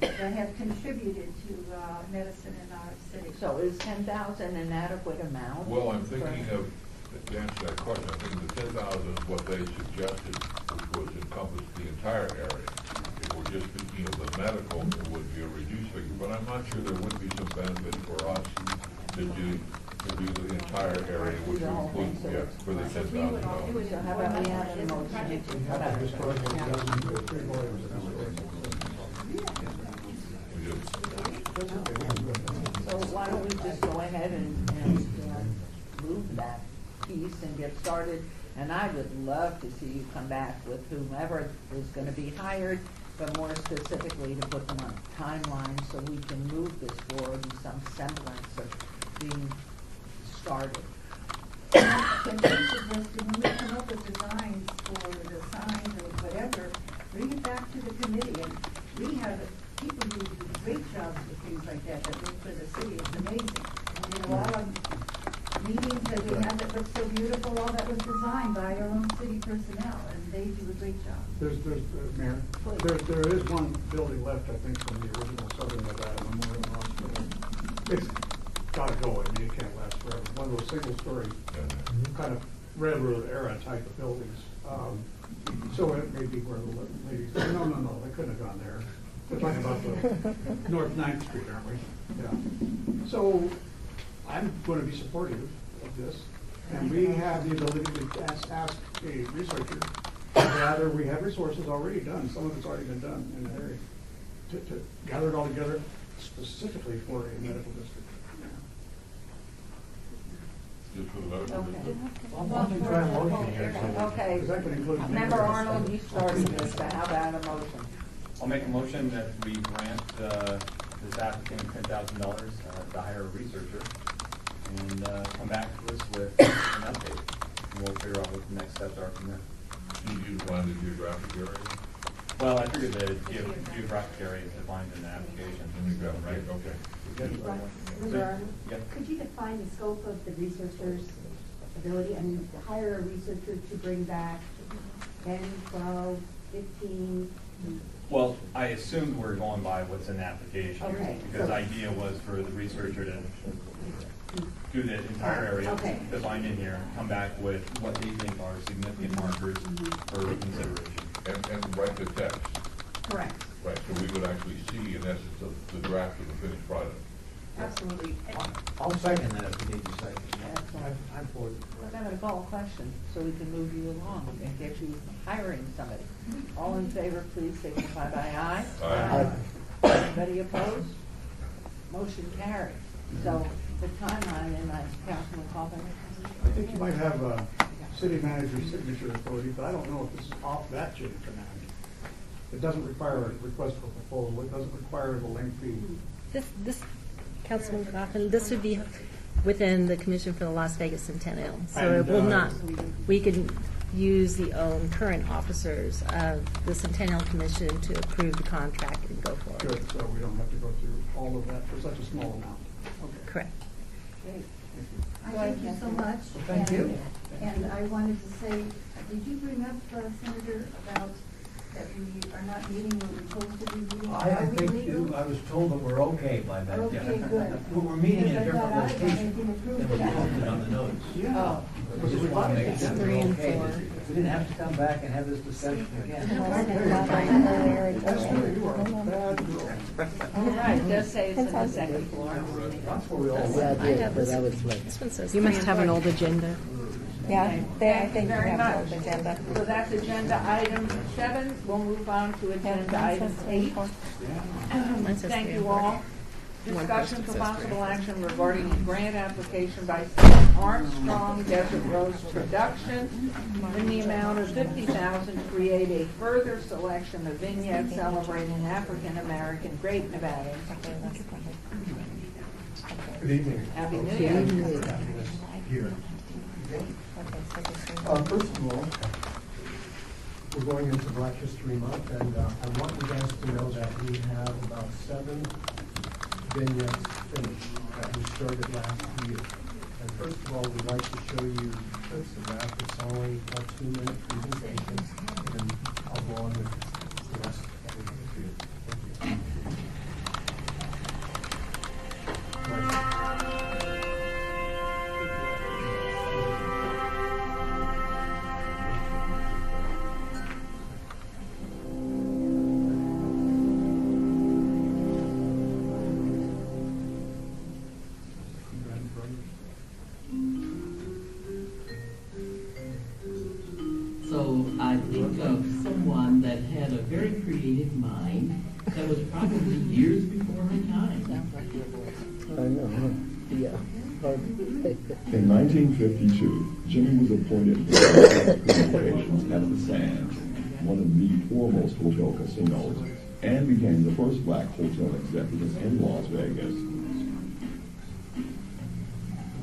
that have contributed to, medicine in our city. So is 10,000 an adequate amount? Well, I'm thinking of, to answer that question, I think the 10,000 is what they suggested, which was encompass the entire area. If we're just thinking of the medical, it would be a reduced figure, but I'm not sure there would be some benefit for us to do the entire area, which would include, yeah, for the $10,000. So how about we have a motion? How about We do. So why don't we just go ahead and move that piece and get started? And I would love to see you come back with whomever is going to be hired, but more specifically to put them on a timeline so we can move this forward in some semblance of being started. And we suggested when we come up with designs for the signs or whatever, bring it back to the committee. And we have people who do great jobs with things like that work for the city. It's amazing. And a lot of meetings that we had that looked so beautiful, all that was designed by our own city personnel, and they do a great job. Mayor, there is one building left, I think, from the original Southern Nevada Memorial Hospital. It's gotta go, I mean, it can't last forever. One of those single-story, kind of railroad era type of buildings. So it may be where the ladies, no, they couldn't have gone there. We're talking about the North 9th Street, aren't we? Yeah. So I'm going to be supportive of this, and we have the ability to ask a researcher. Rather, we have resources already done. Some of it's already been done in the area to gather it all together specifically for a medical district. Just for the medical district. Well, why don't we try a motion here? Okay. Because that could include. Member Arnold, you started this, so how about a motion? I'll make a motion that we grant this applicant $10,000 to hire a researcher and come back to us with an update. And we'll figure out what the next steps are from there. Do you find the geographic area? Well, I figured the geographic area is defined in the application. Right, okay. Yep. Could you define the scope of the researcher's ability? I mean, to hire a researcher to bring back 10, 12, 15? Well, I assumed we're going by what's in the application. Okay. Because the idea was for the researcher to do the entire area, Okay. define in here, come back with what they think are significant markers for consideration. And write the text. Correct. Right, so we would actually see, in essence, the draft of the finished product. Absolutely. I'll second that if you need to second. Excellent. I'm for it. We're going to call a question so we can move you along and get you hiring somebody. All in favor, please signify by aye. Aye. Anybody opposed? Motion carried. So the timeline in Councilman Coffin. I think you might have a city manager's signature authority, but I don't know if this is off that chain of command. It doesn't require a request for proposal. It doesn't require the lengthy. This, Councilman Coffin, this would be within the Commission for the Las Vegas Centennial. So it will not, we can use the own current officers of the Centennial Commission to approve the contract and go forward. Good, so we don't have to go through all of that for such a small amount. Okay. Correct. Great. I thank you so much. Thank you. And I wanted to say, did you bring up, Senator, about that we are not meeting where we're supposed to be meeting? I Are we think legal? I was told that we're okay by that. Okay, good. We're meeting in a Because I different thought I location had been approved than we of that. posted on the notes. Yeah. We just want to make sure Three we're and okay. four. We didn't have to come back and have this discussion again. That's true, you are a bad girl. All right, it does say it's on the second floor. That's where we all Yeah, I went. did, but I was late. This one says. You must three have and an four. old agenda. Yeah, I Thank think you we very have much. an old agenda. So that's agenda item 7. We'll move on to agenda item 8. Mine says Thank three you and four. all. Discussion for possible action regarding a grant application by Armstrong Desert Rose Production in the amount of $50,000 to create a further selection of vignettes celebrating African American Great Nevada. Good evening. Happy New Year. Here. First of all, we're going into Black History Month, and I want you guys to know that we have about 7 vignettes finished that we started last year. And first of all, we'd like to show you clips of that. It's only a 2-minute presentation, and I'll go on with the rest that we have here. Thank you. So I think of someone that had a very creative mind that was probably years before her time. I know, yeah. In 1952, Jimmy was appointed for communications at the Sands, one of the foremost hotel casinos, and became the first black hotel executive in Las Vegas.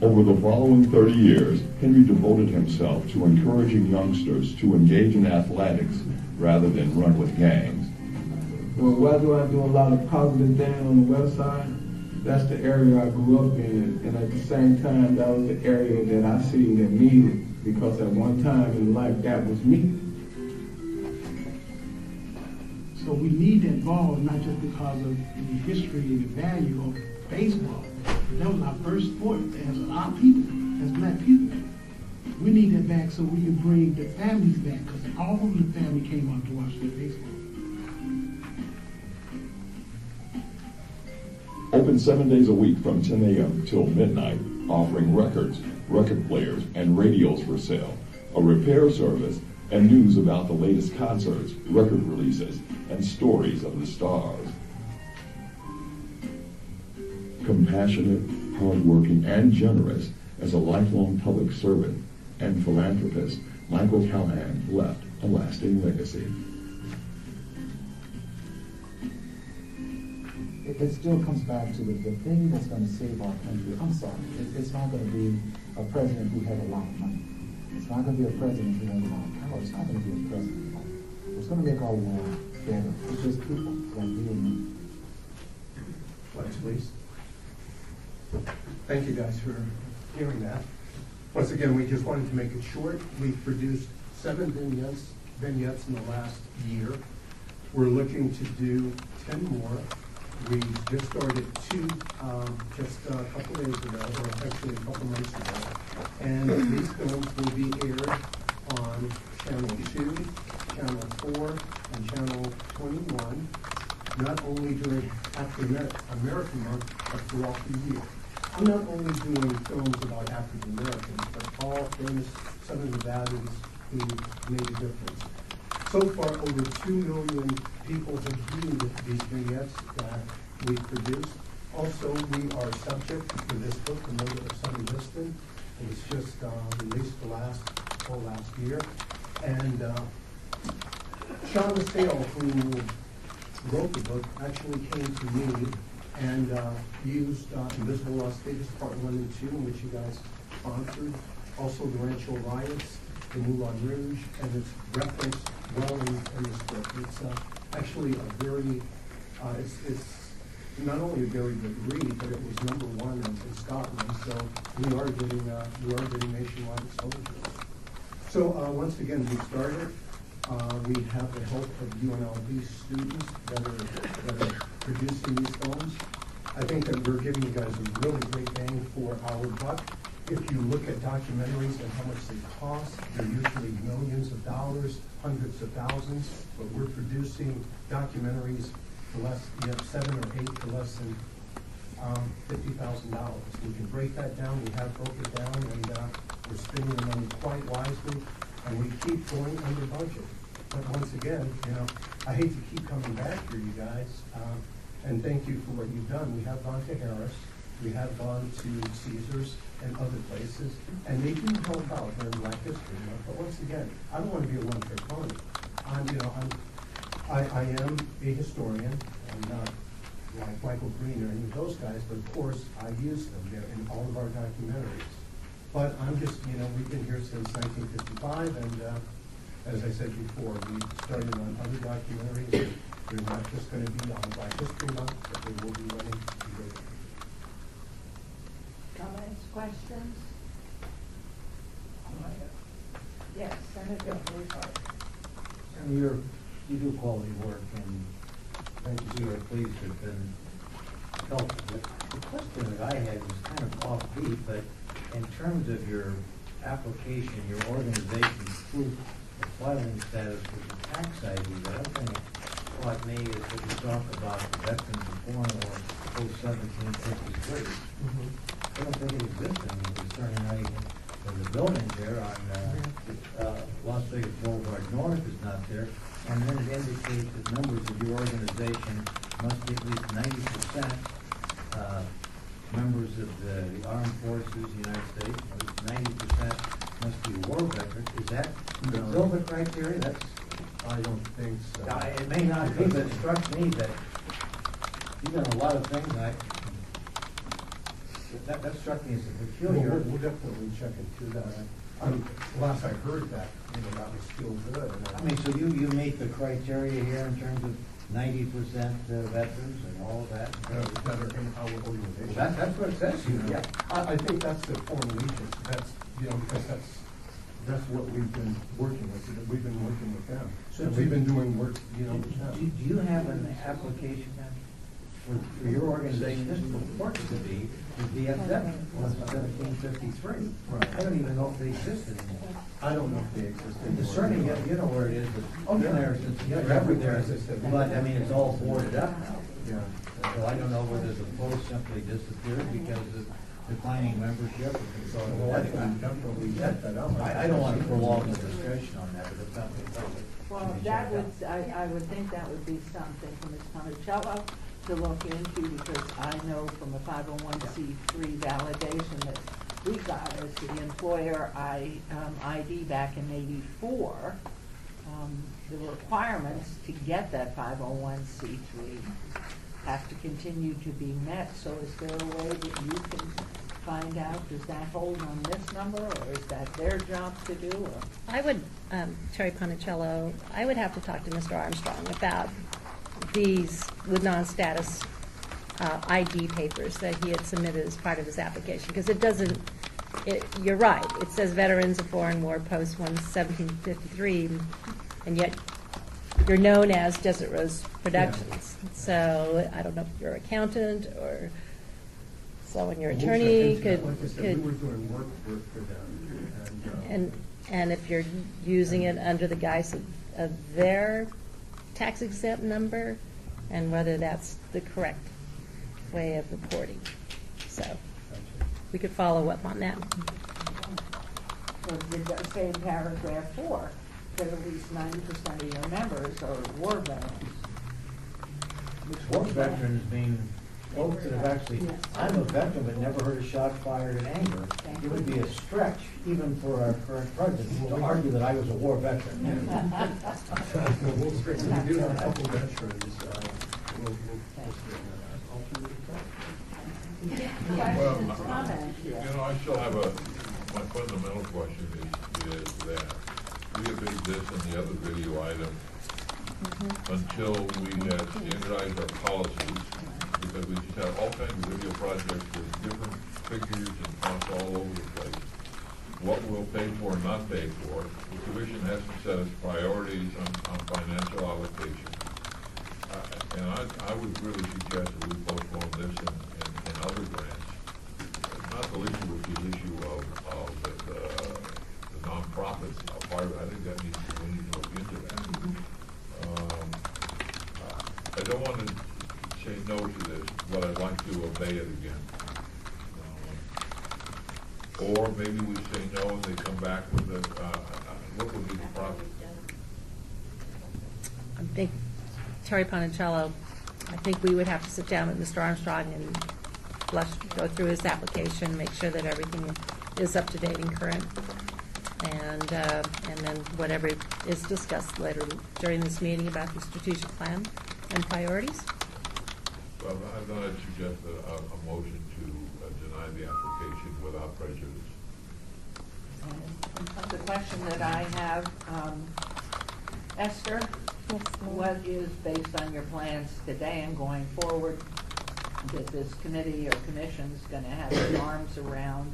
Over the following 30 years, Henry devoted himself to encouraging youngsters to engage in athletics rather than run with gangs. Well, why do I do a lot of positive things on the west side? That's the area I grew up in, and at the same time, that was the area that I see that needed, because at one time in life, that was me. So we need that ball, not just because of the history and the value of baseball. That was our first sport as our people, as black people. We need that back so we can bring the families back, because all of the family came out to watch their baseball. Open 7 days a week from 10 a.m. till midnight, offering records, record players, and radios for sale, a repair service, and news about the latest concerts, record releases, and stories of the stars. Compassionate, hardworking, and generous as a lifelong public servant and philanthropist, Michael Callahan left a lasting legacy. It still comes back to the thing that's going to save our country. I'm sorry, it's not going to be a president who had a lot of money. It's not going to be a president who has a lot of power. It's not going to be a president. What's going to make our world better? It's just people like you and me. Flex, please. Thank you guys for hearing that. Once again, we just wanted to make it short. We've produced 7 vignettes in the last year. We're looking to do 10 more. We just started 2 just a couple days ago, or actually a couple months ago. And these films will be aired on Channel 2, Channel 4, and Channel 21, not only during African American Month, but throughout the year. I'm not only doing films about African Americans, but all famous Southern Nevadans who made a difference. So far, over 2 million people have viewed these vignettes that we produced. Also, we are subject to this book, The Murder of Sonny Liston. It was just released last year. And Sean Masale, who wrote the book, actually came to me and used Invisible Las Vegas Part 1 and 2, which you guys sponsored. Also, the Rancho Riots, the Moulin Rouge, and it's referenced well in this book. It's actually a very, it's not only a very good read, but it was #1 in Scotland. So we are getting nationwide exposure. So once again, we started. We have the help of UNLV students that are producing these films. I think that we're giving you guys a really great bang for our buck. If you look at documentaries and how much they cost, they're usually millions of dollars, hundreds of thousands, but we're producing documentaries for less, you have 7 or 8 for less than $50,000. We can break that down, we have broke it down, and we're spending the money quite wisely, and we keep going under budget. But once again, I hate to keep coming back here, you guys. And thank you for what you've done. We have gone to Harris, we have gone to Caesars and other places, and they do help out during Black History Month. But once again, I don't want to be a one-trick pony. I am a historian. I'm not like Michael Green or any of those guys, but of course, I use them there in all of our documentaries. But I'm just, we've been here since 1955, and as I said before, we started on other documentaries. They're not just going to be on Black History Month, but they will be running. Comments, questions? Yes, Senator Blumenthal. You do quality work, and thank you, your pleas have been helpful. The question that I had was kind of offbeat, but in terms of your application, your organization's proof of filing status with the tax ID, the other thing that caught me is that you talk about the Veterans of Foreign War post-1753. I don't think it exists anymore. Concerning the buildings there on Las Vegas Boulevard North is not there, and then it indicates that members of your organization must be at least 90% members of the armed forces of the United States. 90% must be war veterans. Is that still the criteria? I don't think so. It may not be, but it struck me that you've done a lot of things. That struck me as a peculiar. We'll definitely check into that. Last I heard that, that was still good. I mean, so you meet the criteria here in terms of 90% veterans and all of that? That are in our organization. Well, that's what it says here. Yeah, I think that's the foreign allegiance. That's, because that's what we've been working with. We've been working with them. So we've been doing work, with them. Do you have an application for your organization? This purports to be the VFW was 1753. Right. I don't even know if they exist anymore. I don't know if they exist anymore. Discerning, you know where it is, but been there since forever there. But I mean, it's all boarded up now. Yeah. So I don't know whether the post simply disappeared because of declining membership. Well, I think we definitely set that up. I don't want to prolong the discussion on that, but it's something. Well, that would, I would think that would be something for Ms. Monticello to look into, because I know from a 501c3 validation that we got as the employer ID back in '84, the requirements to get that 501c3 have to continue to be met. So is there a way that you can find out, does that hold on this number, or is that their job to do? Or? I would, Terry Ponicello, I would have to talk to Mr. Armstrong about these with non-status ID papers that he had submitted as part of his application, because it doesn't, you're right, it says Veterans of Foreign War Post 1753, and yet you're known as Desert Rose Productions. Yeah. So I don't know if you're an accountant or someone, your attorney could. We were doing work for them. And if you're using it under the guise of their tax exempt number, and whether that's the correct way of reporting. So we could follow up on that. So it does say in paragraph 4 that at least 90% of your members are war veterans. War veterans mean folks that have actually, I'm a veteran but never heard a shot fired in anger. It would be a stretch, even for our current president, to argue that I was a war veteran. We do have a couple veterans. We'll I still have my fundamental question is that we have this and the other video item until we had standardized our policies, because we just have all kinds of video projects with different figures and costs all over the place. What we'll pay for and not pay for. The commission has to set its priorities on financial allocation. And I would really suggest that we postpone this and other grants. Not the least of which is the issue of the nonprofits. Part of it, I think that needs to, we need to look into that. I don't want to say no to this, but I'd like to obey it again. Or maybe we say no and they come back with what would be the profit? I think Terry Ponicello, I think we would have to sit down with Mr. Armstrong and go through his application, make sure that everything is up to date and current. And then whatever is discussed later during this meeting about the strategic plan and priorities. Well, I thought I'd suggest a motion to deny the application without prejudice. And the question that I have, Esther, what is based on your plans today and going forward that this committee or commission is going to have its arms around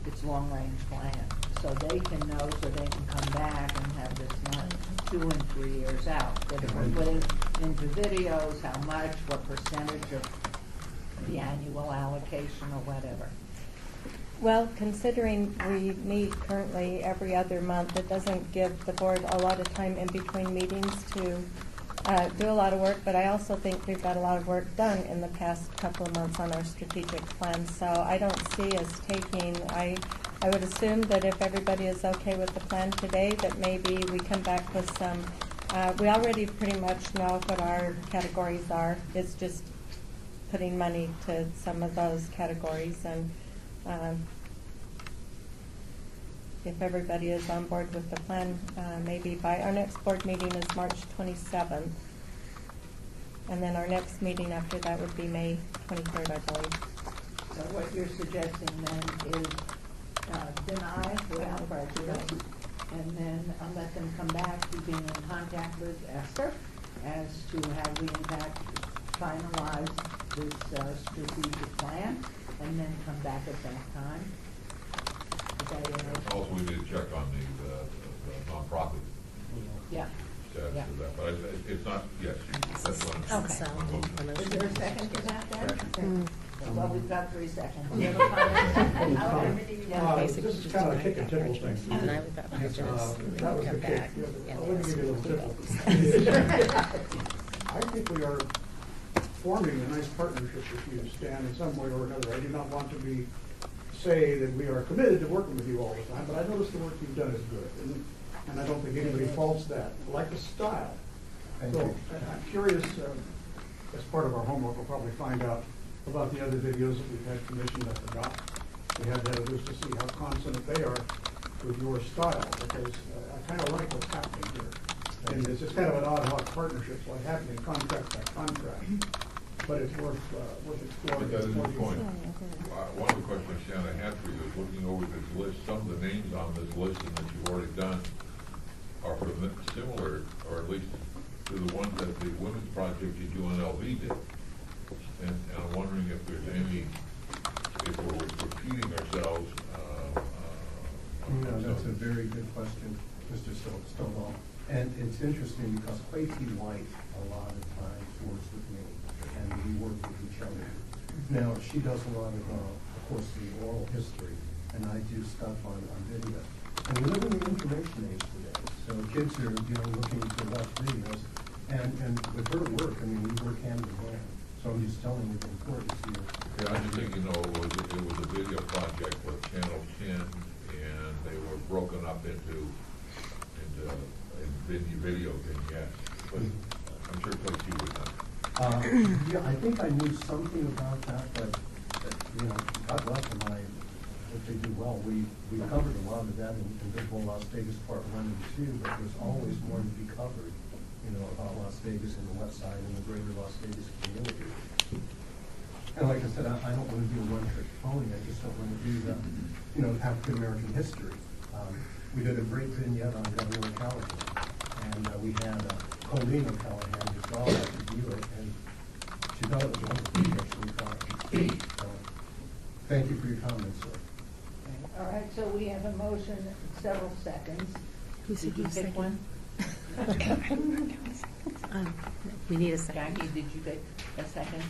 its long-range plan, so they can know, so they can come back and have this not 2 and 3 years out. That if we're putting into videos, how much, what percentage of the annual allocation or whatever. Well, considering we meet currently every other month, it doesn't give the board a lot of time in between meetings to do a lot of work, but I also think we've got a lot of work done in the past couple of months on our strategic plan, so I don't see us taking, I would assume that if everybody is okay with the plan today, that maybe we come back with some, we already pretty much know what our categories are. It's just putting money to some of those categories, and if everybody is on board with the plan, maybe by our next board meeting is March 27th. And then our next meeting after that would be May 23rd, I believe. So what you're suggesting then is deny without prejudice, and then let them come back to being in contact with Esther as to how we in fact finalize this strategic plan, and then come back at that time. Also, we need to check on the nonprofit Yeah. status Yeah. of that, but it's not, yes, that's one. Okay. Is there a second to that then? Well, we've got 3 seconds. Do you have a comment? Yeah. This is kind of a kick and tickle thing. And I would That was the kick. Let me give you a little tickle. I think we are forming a nice partnership with you, Stan, in some way or another. I do not want to say that we are committed to working with you all the time, but I notice the work you've done is good, and I don't think anybody faults that. I like the style. So I'm curious, as part of our homework, we'll probably find out about the other videos that we've had commissioned at the dock. We have editors to see how consonant they are with your style, because I kind of like what's happening here. And it's just kind of an ad hoc partnership, so it's happening contract by contract. But it's worth exploring. That is the point. One of the questions Shannon had for you is looking over this list, some of the names on this list and that you've already done are similar, or at least to the ones that the Women's Project at UNLV did. And I'm wondering if there's if we're repeating ourselves. No, that's a very good question, Mr. Stovall. And it's interesting because Clay T. White a lot of times works with me, and we work with each other. Now, she does a lot of course, the oral history, and I do stuff on video. And we live in the information age today, so kids are looking to watch videos, and with her work, I mean, we work hand in hand. So I'm just telling you the importance here. Yeah, I just think, it was a video project with Channel 10, and they were broken up into video vignettes. But I'm sure Clay T. would know. Yeah, I think I knew something about that, but God bless them, if they do well. We covered a lot of that in Visible Las Vegas Part 1 and 2, but there's always more to be covered, about Las Vegas and the West Side and the greater Las Vegas community. And like I said, I don't want to do a one-trick pony. I just don't want to do African American history. We did a great vignette on Governor Callahan, and we had Colleen O'Callahan, his daughter, review it, and she thought it was wonderful. Actually, so, thank you for your comments, sir. All right, so we have a motion, several seconds. Did you pick one? We need a second. Jackie, did you pick a second?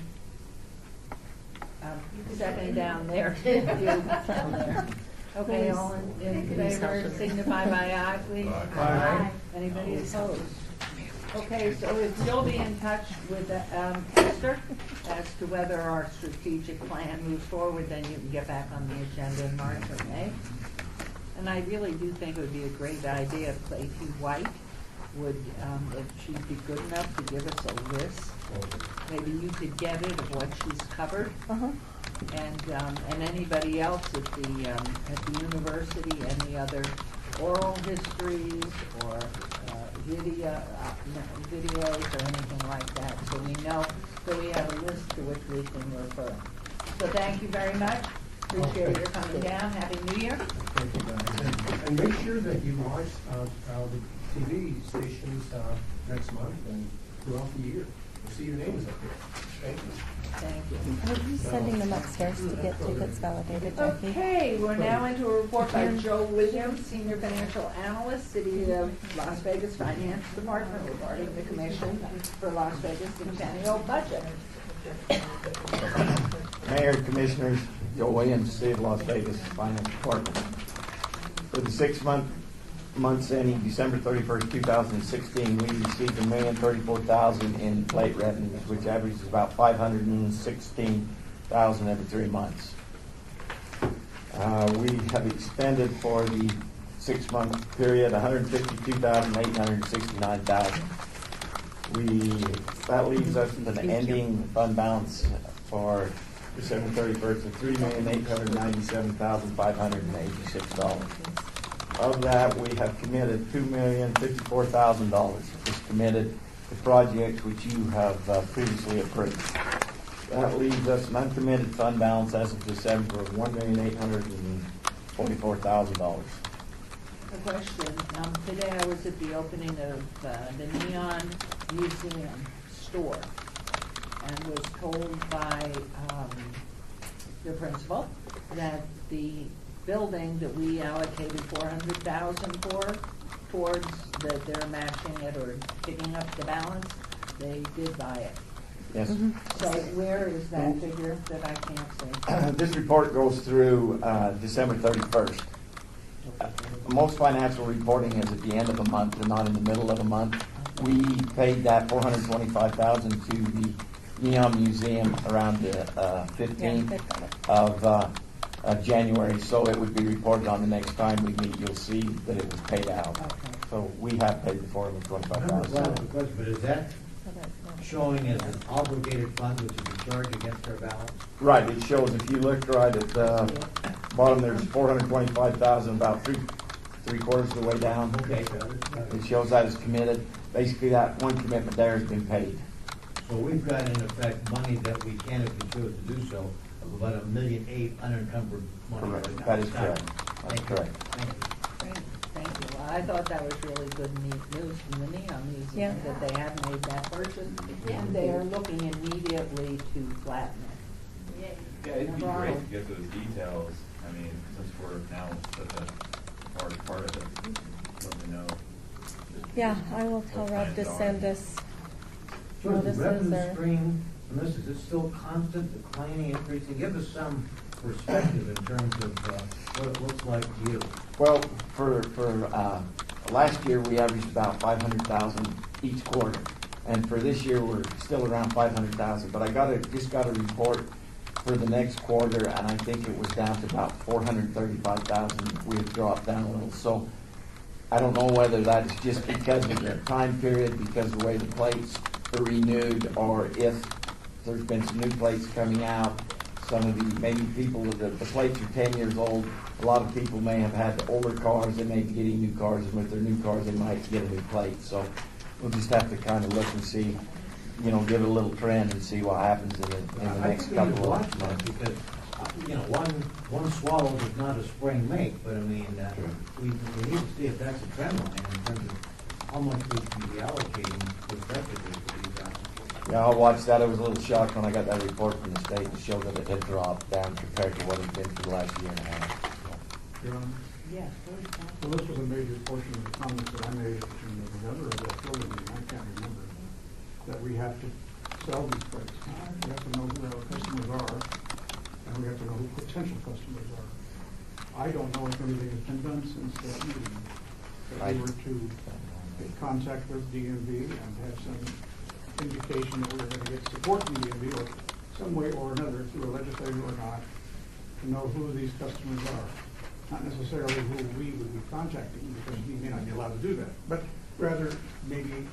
Second down there. Down there. Okay, all in favor, signify by aye, please. Aye. Anybody opposed? Okay, so you'll be in touch with Esther as to whether our strategic plan moves forward, then you can get back on the agenda in March or May. And I really do think it would be a great idea if Clay T. White would, if she'd be good enough to give us a list. Maybe you could get it of what she's covered. And anybody else at the university, any other oral histories or videos or anything like that, so we know, so we have a list to which we can refer. So thank you very much. Appreciate your coming down. Happy New Year. Thank you, guys. And make sure that you watch the TV stations next month and throughout the year. You'll see your names up there. Thank you. Thank you. Are you sending them upstairs to get tickets validated, Jackie? Okay, we're now into a report by Joe Williams, Senior Financial Analyst, City of Las Vegas Finance Department, regarding the Commission for Las Vegas Centennial budget. Mayor, Commissioners, Joe Williams, City of Las Vegas Finance Department. For the 6 months ending December 31st, 2016, we received $1,034,000 in plate revenues, which averages about $516,000 every 3 months. We have expended for the 6-month period $152,869,000. That leaves us with an ending fund balance for December 31st of $3,897,586. Of that, we have committed $2,054,000 is committed to projects which you have previously approved. That leaves us an uncommitted fund balance as of December of $1,844,000. A question. Today I was at the opening of the Neon Museum store and was told by the principal that the building that we allocated $400,000 for, towards that they're matching it or picking up the balance, they did buy it. Yes. So where is that figure that I can't see? This report goes through December 31st. Most financial reporting is at the end of the month and not in the middle of the month. We paid that $425,000 to the Neon Museum around the 15th of January, so it would be reported on the next time we meet. You'll see that it was paid out. Okay. So we have paid the $425,000. But is that showing as an obligated fund which is a charge against our balance? Right, it shows, if you look right at the bottom, there's $425,000, about three quarters of the way down. Okay. It shows that it's committed. Basically, that one commitment there has been paid. So we've got in effect money that we can, if we choose to do so, of about $1.8 million unencumbered money. Correct. Right now. That is correct. That's correct. Thank you. Great, thank you. Well, I thought that was really good news from the Neon Museum, that they had made that purchase, and they are looking immediately to flatten it. Yeah, it'd be great to get those details. I mean, since we're now such a large part of it, let me know. Yeah, I will tell Rob to send us So is the notices revenue or. stream from this, is it still constant, declining, increasing? Give us some perspective in terms of what it looks like to you. Well, for last year, we averaged about $500,000 each quarter. And for this year, we're still around $500,000. But I just got a report for the next quarter, and I think it was down to about $435,000. We have dropped down a little. So I don't know whether that's just because of the time period, because of the way the plates are renewed, or if there's been some new plates coming out. Some of the, maybe people, the plates are 10 years old. A lot of people may have had older cars. They may be getting new cars, and with their new cars, they might get a new plate. So we'll just have to kind of look and see, give it a little trend and see what happens in the next couple of months. Because, one swallow is not a spring make, but I mean, we need to see if that's a trend line in terms of how much we can be allocating respectively for these assets. Yeah, I'll watch that. I was a little shocked when I got that report from the state to show that it had dropped down compared to what it had been for the last year and a half. Your Honor? Yes. Well, this was a major portion of the comments that I made in November of that building meeting, I can't remember, that we have to sell these plates. We have to know who our customers are, and we have to know who potential customers are. I don't know if anything has been done since that meeting. If we were to contact the DMV and have some indication that we were going to get support from DMV or some way or another through a legislator or not, to know who these customers are. Not necessarily who we would be contacting, because we may not be allowed to do that. But rather maybe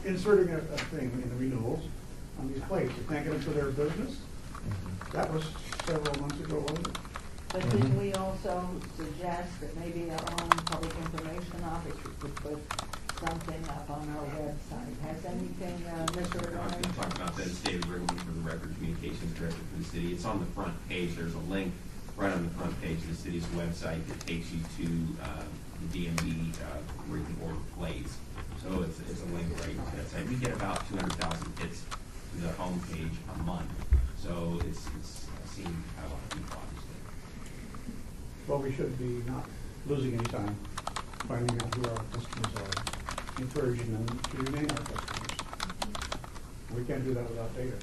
inserting a thing in the renewals on these plates, thanking them for their business. That was several months ago, wasn't it? But didn't we also suggest that maybe our own public information office could put something up on our website? Has anything, Mr. I was going to talk about that. It's David Wrigley for the Record Communications Director for the city. It's on the front page. There's a link right on the front page of the city's website that takes you to the DMV where you can order plates. So it's a link right to that site. We get about 200,000 hits to the home page a month. So it's seen by a lot of people, obviously. Well, we should be not losing any time finding out who our customers are, encouraging them to remain our customers. We can't do that without data.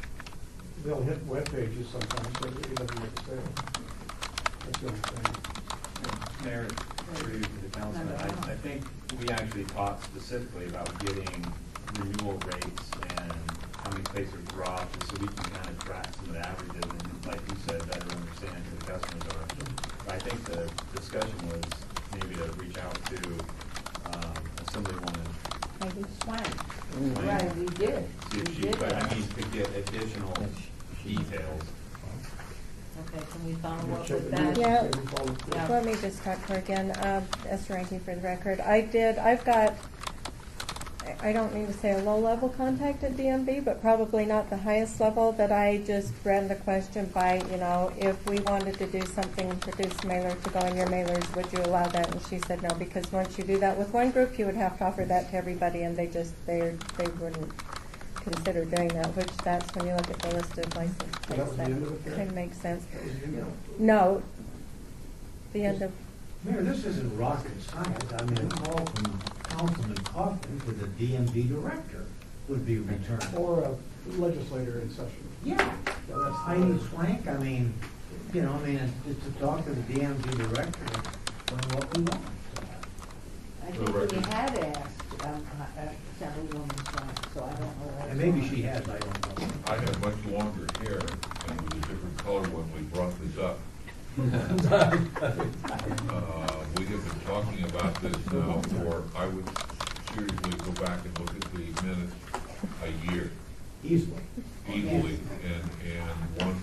They'll hit web pages sometimes, but it doesn't make a sale. That's the only thing. Mayor, through you to the councilman, I think we actually talked specifically about getting renewal rates and how many places are dropped, so we can kind of track some of the averages and, like you said, better understand who the customers are. But I think the discussion was maybe to reach out to Assemblywoman Maybe Swank. Swank. Right, we did. See if We she, did but that. I mean, to get additional details. Okay, can we follow We'll up check with the that? minutes. Yeah, Yeah. let me just talk to her again, Esther Rankin for the record. I've got, I don't mean to say a low-level contact at DMV, but probably not the highest level, that I just ran the question by, if we wanted to do something, produce mailer to go in your mailers, would you allow that? And she said no, because once you do that with one group, you would have to offer that to everybody, and they wouldn't consider doing that, which that's when you look at the list of license that plates, was the that end of it there? kind of makes sense. That was the end of it? No, the end of, Mayor, this isn't rocket science. I mean, a call from Councilman Kaufman to the DMV director would be returned. Or a legislator in session. Yeah. Yeah, that's Heidi Swank, I mean, it's to talk to the DMV director and explain what we want. I think we had asked Assemblywoman Swank, so I don't know. what's And maybe on. she has, I don't know. I had much longer hair and it was a different color when we brought this up. We have been talking about this now for, I would seriously go back and look at the minutes a year. Easily. Easily, and one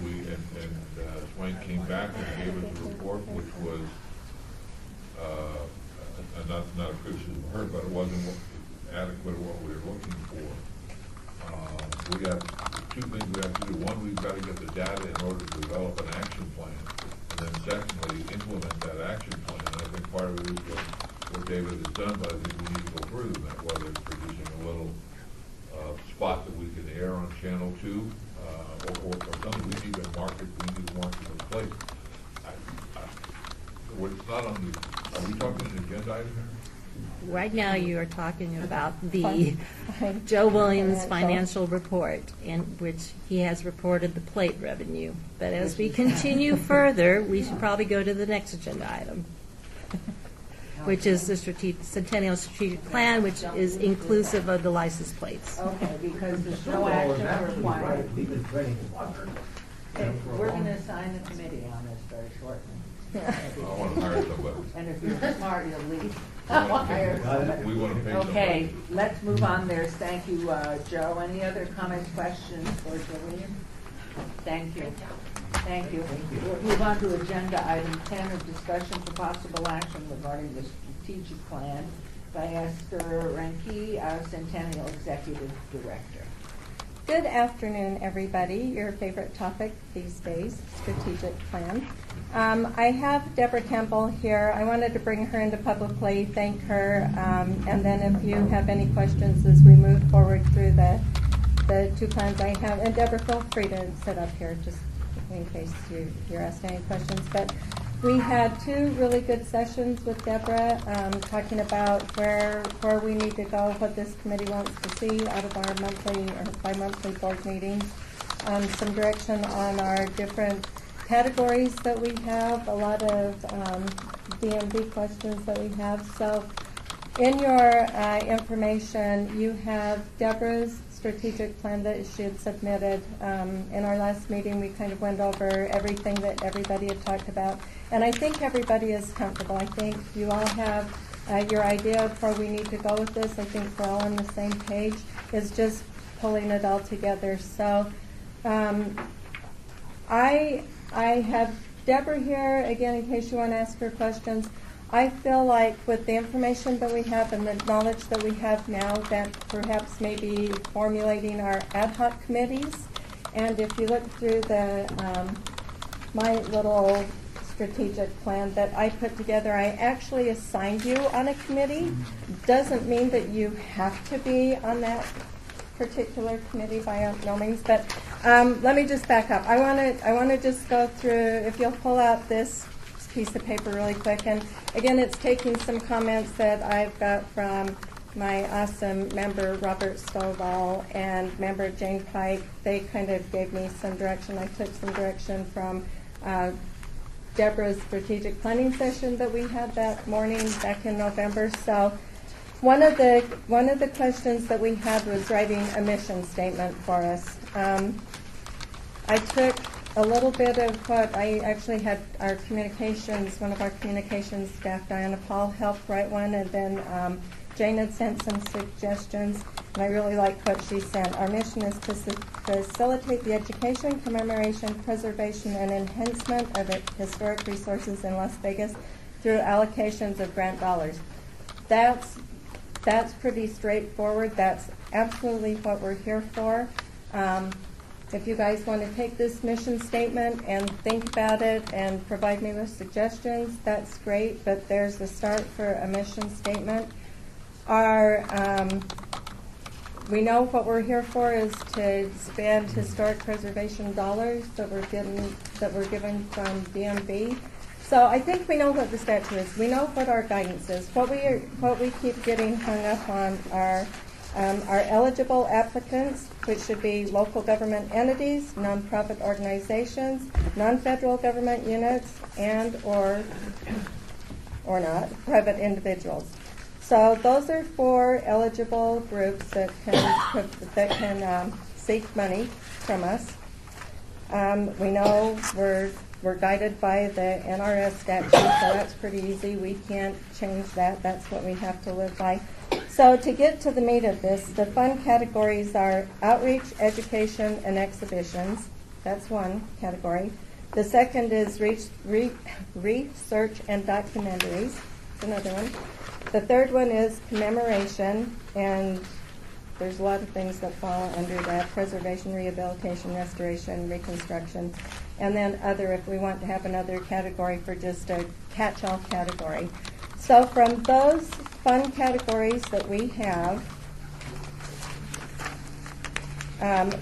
Swank came back and gave us a report which was, not a criticism of her, but it wasn't adequate of what we were looking for. We got two things we have to do. One, we've got to get the data in order to develop an action plan. And then secondly, implement that action plan. And I think part of it is what David has done, but I think we need to go further than that, whether it's producing a little spot that we can air on Channel 2, or something. We need to market those places. It's not on the, are we talking an agenda item here? Right now, you are talking about the Joe Williams financial report, in which he has reported the plate revenue. But as we continue further, we should probably go to the next agenda item, which is the Centennial Strategic Plan, which is inclusive of the license plates. Okay, because there's no action required. We've been treading water. Okay, we're going to assign a committee on this very shortly. I want to hire somebody. And if you're smart, you'll leave. I'll hire somebody. We want to pay somebody. Okay, let's move on there. Thank you, Joe. Any other comments, questions for Jillian? Thank you. Thank you. We'll move on to agenda item 10 of discussion for possible action regarding the strategic plan by Esther Ranke, Centennial Executive Director. Good afternoon, everybody. Your favorite topic these days, strategic plan. I have Deborah Campbell here. I wanted to bring her into publicly, thank her, and then if you have any questions as we move forward through the two plans I have, and Deborah, feel free to sit up here just in case you're asking any questions. But we had two really good sessions with Deborah, talking about where we need to go, what this committee wants to see out of our monthly or bi-monthly board meetings, some direction on our different categories that we have, a lot of DMV questions that we have. So in your information, you have Deborah's strategic plan that she had submitted. In our last meeting, we kind of went over everything that everybody had talked about. And I think everybody is comfortable. I think you all have your idea of where we need to go with this, I think we're all on the same page, is just pulling it all together. So I have Deborah here, again, in case you want to ask her questions. I feel like with the information that we have and the knowledge that we have now, that perhaps maybe formulating our ad hoc committees. And if you look through the my little strategic plan that I put together, I actually assigned you on a committee. Doesn't mean that you have to be on that particular committee by no means, but let me just back up. I want to just go through, if you'll pull out this piece of paper really quick, and again, it's taking some comments that I've got from my awesome member Robert Stovall and member Jane Pike. They kind of gave me some direction. I took some direction from Deborah's strategic planning session that we had that morning back in November. So one of the questions that we had was writing a mission statement for us. I took a little bit of what I actually had one of our communications staff, Diana Paul, help write one, and then Jane had sent some suggestions, and I really liked what she sent. Our mission is to facilitate the education, commemoration, preservation, and enhancement of historic resources in Las Vegas through allocations of grant dollars. That's pretty straightforward. That's absolutely what we're here for. If you guys want to take this mission statement and think about it and provide me with suggestions, that's great, but there's the start for a mission statement. We know what we're here for is to spend historic preservation dollars that were given from DMV. So I think we know what the statute is. We know what our guidance is. What we keep getting hung up on are eligible applicants, which should be local government entities, nonprofit organizations, non-federal government units, and or not private individuals. So those are 4 eligible groups that can seek money from us. We know we're guided by the NRS statute, so that's pretty easy. We can't change that. That's what we have to live by. So to get to the meat of this, the fund categories are outreach, education, and exhibitions. That's one category. The second is research and documentaries. That's another one. The third one is commemoration, and there's a lot of things that fall under that: preservation, rehabilitation, restoration, reconstruction, and then other if we want to have another category for just a catch-all category. So from those fund categories that we have,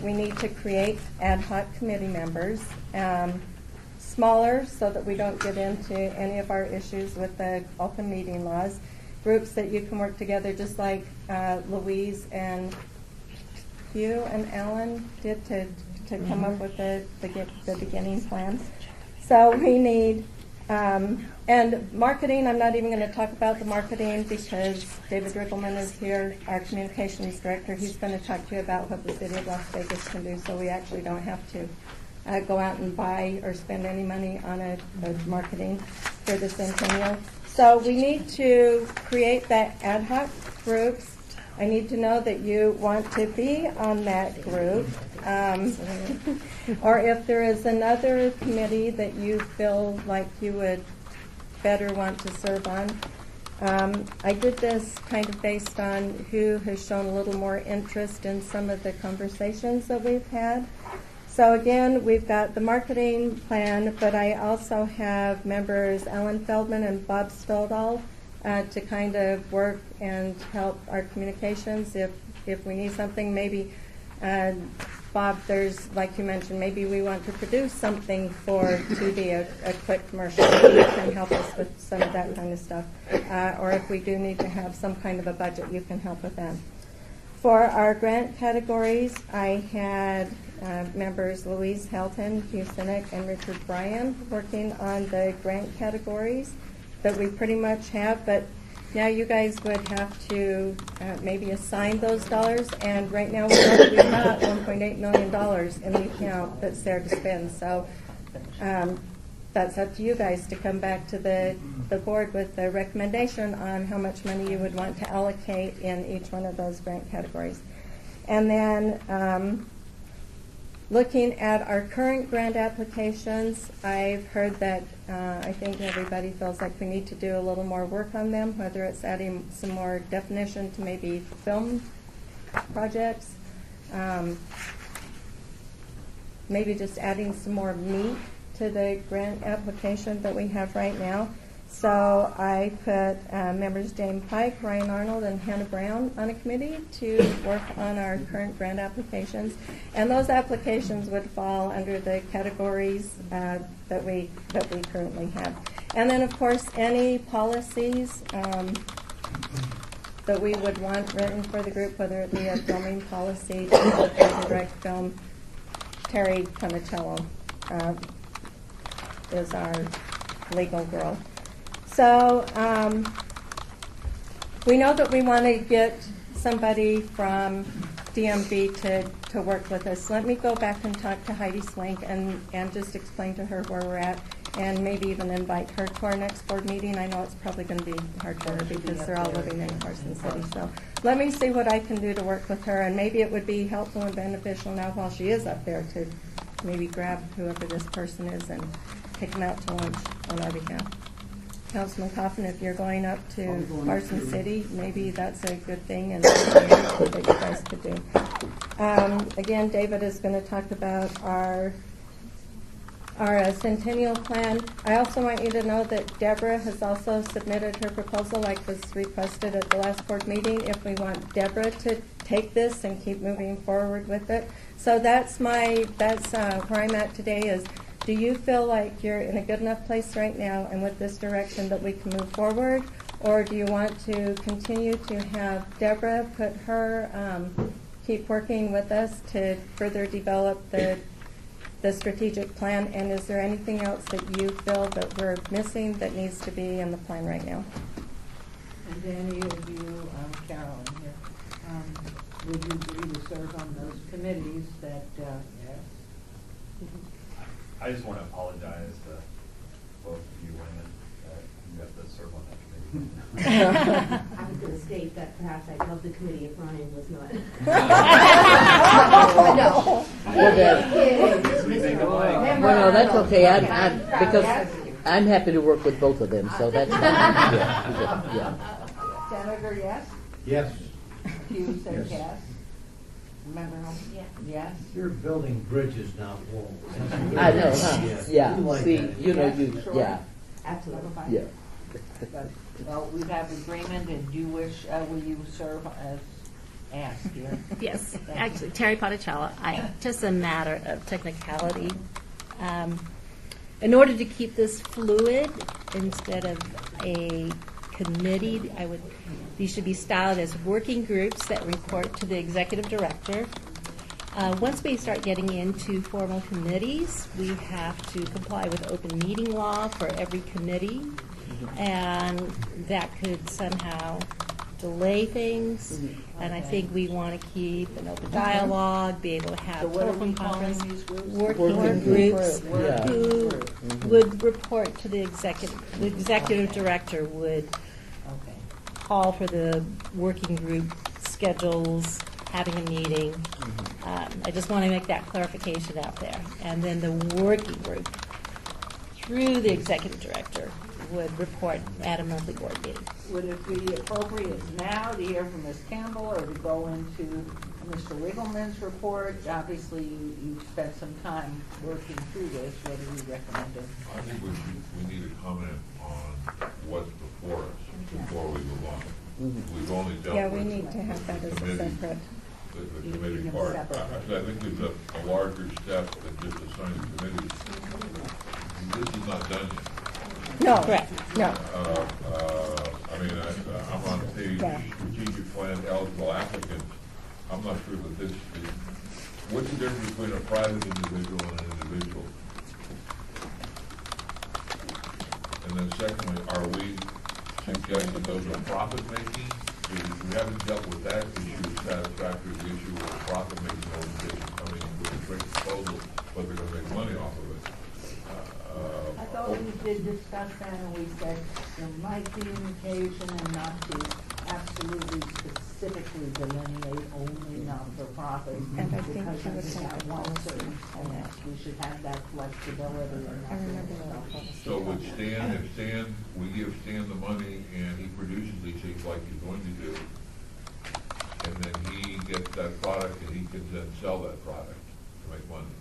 we need to create ad hoc committee members, smaller so that we don't get into any of our issues with the open meeting laws, groups that you can work together just like Louise and Hugh and Alan did to come up with the beginning plan. So we need, and marketing, I'm not even going to talk about the marketing because David Riggleman is here, our communications director. He's going to talk to you about what the city of Las Vegas can do, so we actually don't have to go out and buy or spend any money on a marketing for the Centennial. So we need to create that ad hoc groups. I need to know that you want to be on that group. Or if there is another committee that you feel like you would better want to serve on. I did this kind of based on who has shown a little more interest in some of the conversations that we've had. So again, we've got the marketing plan, but I also have members Alan Feldman and Bob Stoddall to kind of work and help our communications if we need something. Maybe, Bob, there's, like you mentioned, maybe we want to produce something for TV, a quick commercial. You can help us with some of that kind of stuff. Or if we do need to have some kind of a budget, you can help with that. For our grant categories, I had members Louise Helton, Hugh Sinek, and Richard Bryan working on the grant categories that we pretty much have, but now you guys would have to maybe assign those dollars, and right now we've got $1.8 million in the account that's there to spend. So that's up to you guys to come back to the board with a recommendation on how much money you would want to allocate in each one of those grant categories. And then looking at our current grant applications, I've heard that I think everybody feels like we need to do a little more work on them, whether it's adding some more definition to maybe film projects, maybe just adding some more meat to the grant application that we have right now. So I put members Jane Pike, Ryan Arnold, and Hannah Brown on a committee to work on our current grant applications. And those applications would fall under the categories that we currently have. And then, of course, any policies that we would want written for the group, whether it be a filming policy, direct film. Terry Conicello is our legal girl. So we know that we want to get somebody from DMV to work with us. Let me go back and talk to Heidi Swank and just explain to her where we're at, and maybe even invite her to our next board meeting. I know it's probably going to be hard for her because they're all living in Carson City. So let me see what I can do to work with her, and maybe it would be helpful and beneficial now while she is up there to maybe grab whoever this person is and take them out to lunch on our behalf. Councilman Coffin, if you're going up to Carson City, maybe that's a good thing and that you guys could do. Again, David is going to talk about our Centennial plan. I also want you to know that Deborah has also submitted her proposal like was requested at the last board meeting if we want Deborah to take this and keep moving forward with it. So that's where I'm at today is, do you feel like you're in a good enough place right now and with this direction that we can move forward? Or do you want to continue to have Deborah put her, keep working with us to further develop the strategic plan? And is there anything else that you feel that we're missing that needs to be in the plan right now? And Danny, you, Carolyn here, would you agree to serve on those committees that, yes? I just want to apologize to both of you women that you have to serve on that committee. I was going to state that perhaps I'd love the committee if Ryan was not. No. Well, no, that's okay. Because I'm happy to work with both of them, so that's fine. Yeah. Senator, yes? Yes. Hughes said Yes. yes. Remember, yes? You're building bridges, not walls. I know, huh? Yeah. You like See, that. you know, Yes, sure. yeah. Absolutely. Yeah. Well, we have agreement, and do you wish, will you serve as asked here? Yes, actually, Terry Ponticello. Just a matter of technicality. In order to keep this fluid, instead of a committee, these should be styled as working groups that report to the executive director. Once we start getting into formal committees, we have to comply with open meeting law for every committee, and that could somehow delay things. And I think we want to keep an open dialogue, be able to have So what are telephone we calling conference, these groups? working groups Yeah. who would report to the executive. The executive director would Okay. call for the working group schedules, having a meeting. I just want to make that clarification out there. And then the working group, through the executive director, would report at a monthly board meeting. Would it be appropriate now to hear from Ms. Campbell or to go into Mr. Wiggleman's report? Obviously, you've spent some time working through this. What do you recommend? I think we need to comment on what's before us before we move on. We've only dealt Yeah, with we need to have that as a committee- separate. the committee part. I think we've done a larger step than just assigning committees. This is not done yet. No, correct, no. I mean, I'm on page strategic plan eligible applicants. I'm not sure that this is, what's the difference between a private individual and an individual? And then secondly, are we suggesting those are profit-making? We haven't dealt with that issue satisfactory, the issue of a profit-making organization coming in with a great proposal, but they're going to make money off of it. did discuss that, and we said there might be an occasion, and not to absolutely specifically delineate only not-for-profits. And I think because he would think have that a wants policy to, on that. we should have that flexibility. And I remember that policy. So would Stan, if Stan, we give Stan the money and he produces these things like he's going to do, and then he gets that product and he can then sell that product to make money.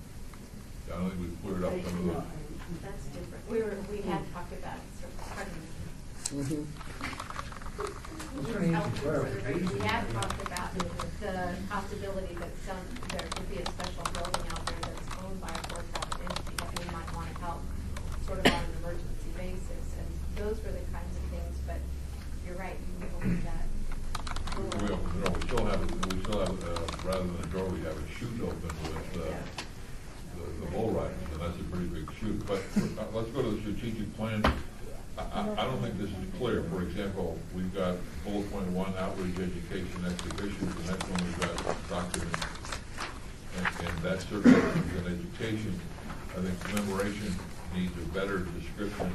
I don't think we've cleared up some of those. That's different. We had talked about sort of Mhm. We had talked about the possibility that there could be a special building out there that's owned by a for-profit entity that we might want to help sort of on an emergency basis. And those were the kinds of things, but you're right, you can believe that. We still have, rather than a door, we have a chute open with the bull riders, and that's a pretty big chute. But let's go to the strategic plan. I don't think this is clear. For example, we've got bullet point 1, outreach, education, exhibitions. The next one we've got documents, and that certainly is an education. I think commemoration needs a better description.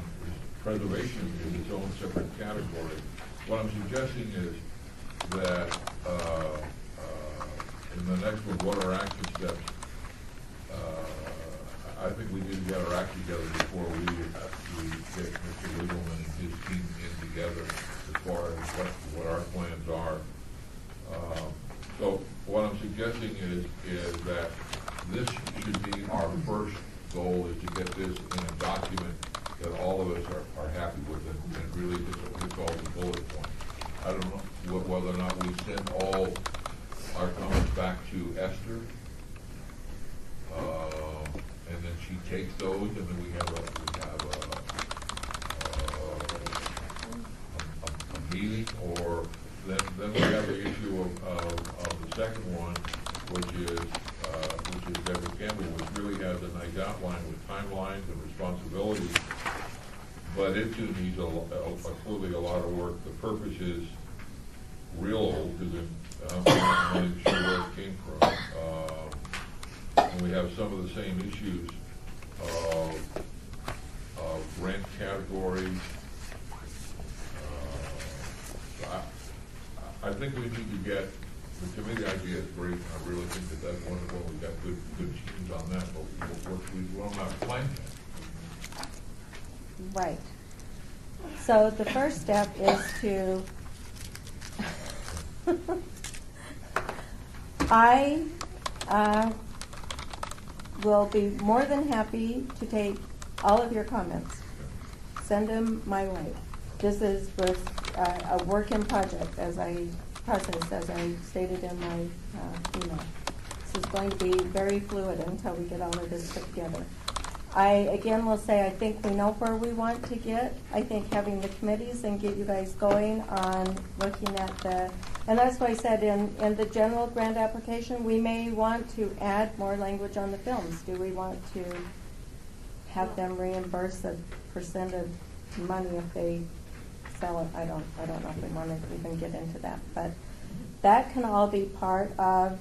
Preservation is its own separate category. What I'm suggesting is that in the next one, what are action steps? I think we need to get our act together before we get Mr. Wiggleman and his team in together as far as what our plans are. So what I'm suggesting is that this should be our first goal, is to get this in a document that all of us are happy with and really hits all the bullet points. I don't know whether or not we send all our comments back to Esther, and then she takes those, and then we have a meeting, or then we have the issue of the second one, which is Deborah Campbell, which really has a nice outline with timelines and responsibilities, but it too needs clearly a lot of work. The purpose is real old, because I'm not really sure where it came from. And we have some of the same issues of rent categories. I think we need to get, the committee idea is great, and I really think that that's wonderful. We've got good teams on that, but we don't have plans. Right. So the first step is to, I will be more than happy to take all of your comments. Send them my way. This is a work in project, as I stated in my email. This is going to be very fluid until we get all of this put together. I again will say I think we know where we want to get. I think having the committees and get you guys going on looking at and that's why I said in the general grant application, we may want to add more language on the films. Do we want to have them reimburse a percent of money if they sell it? I don't know if we want to even get into that, but that can all be part of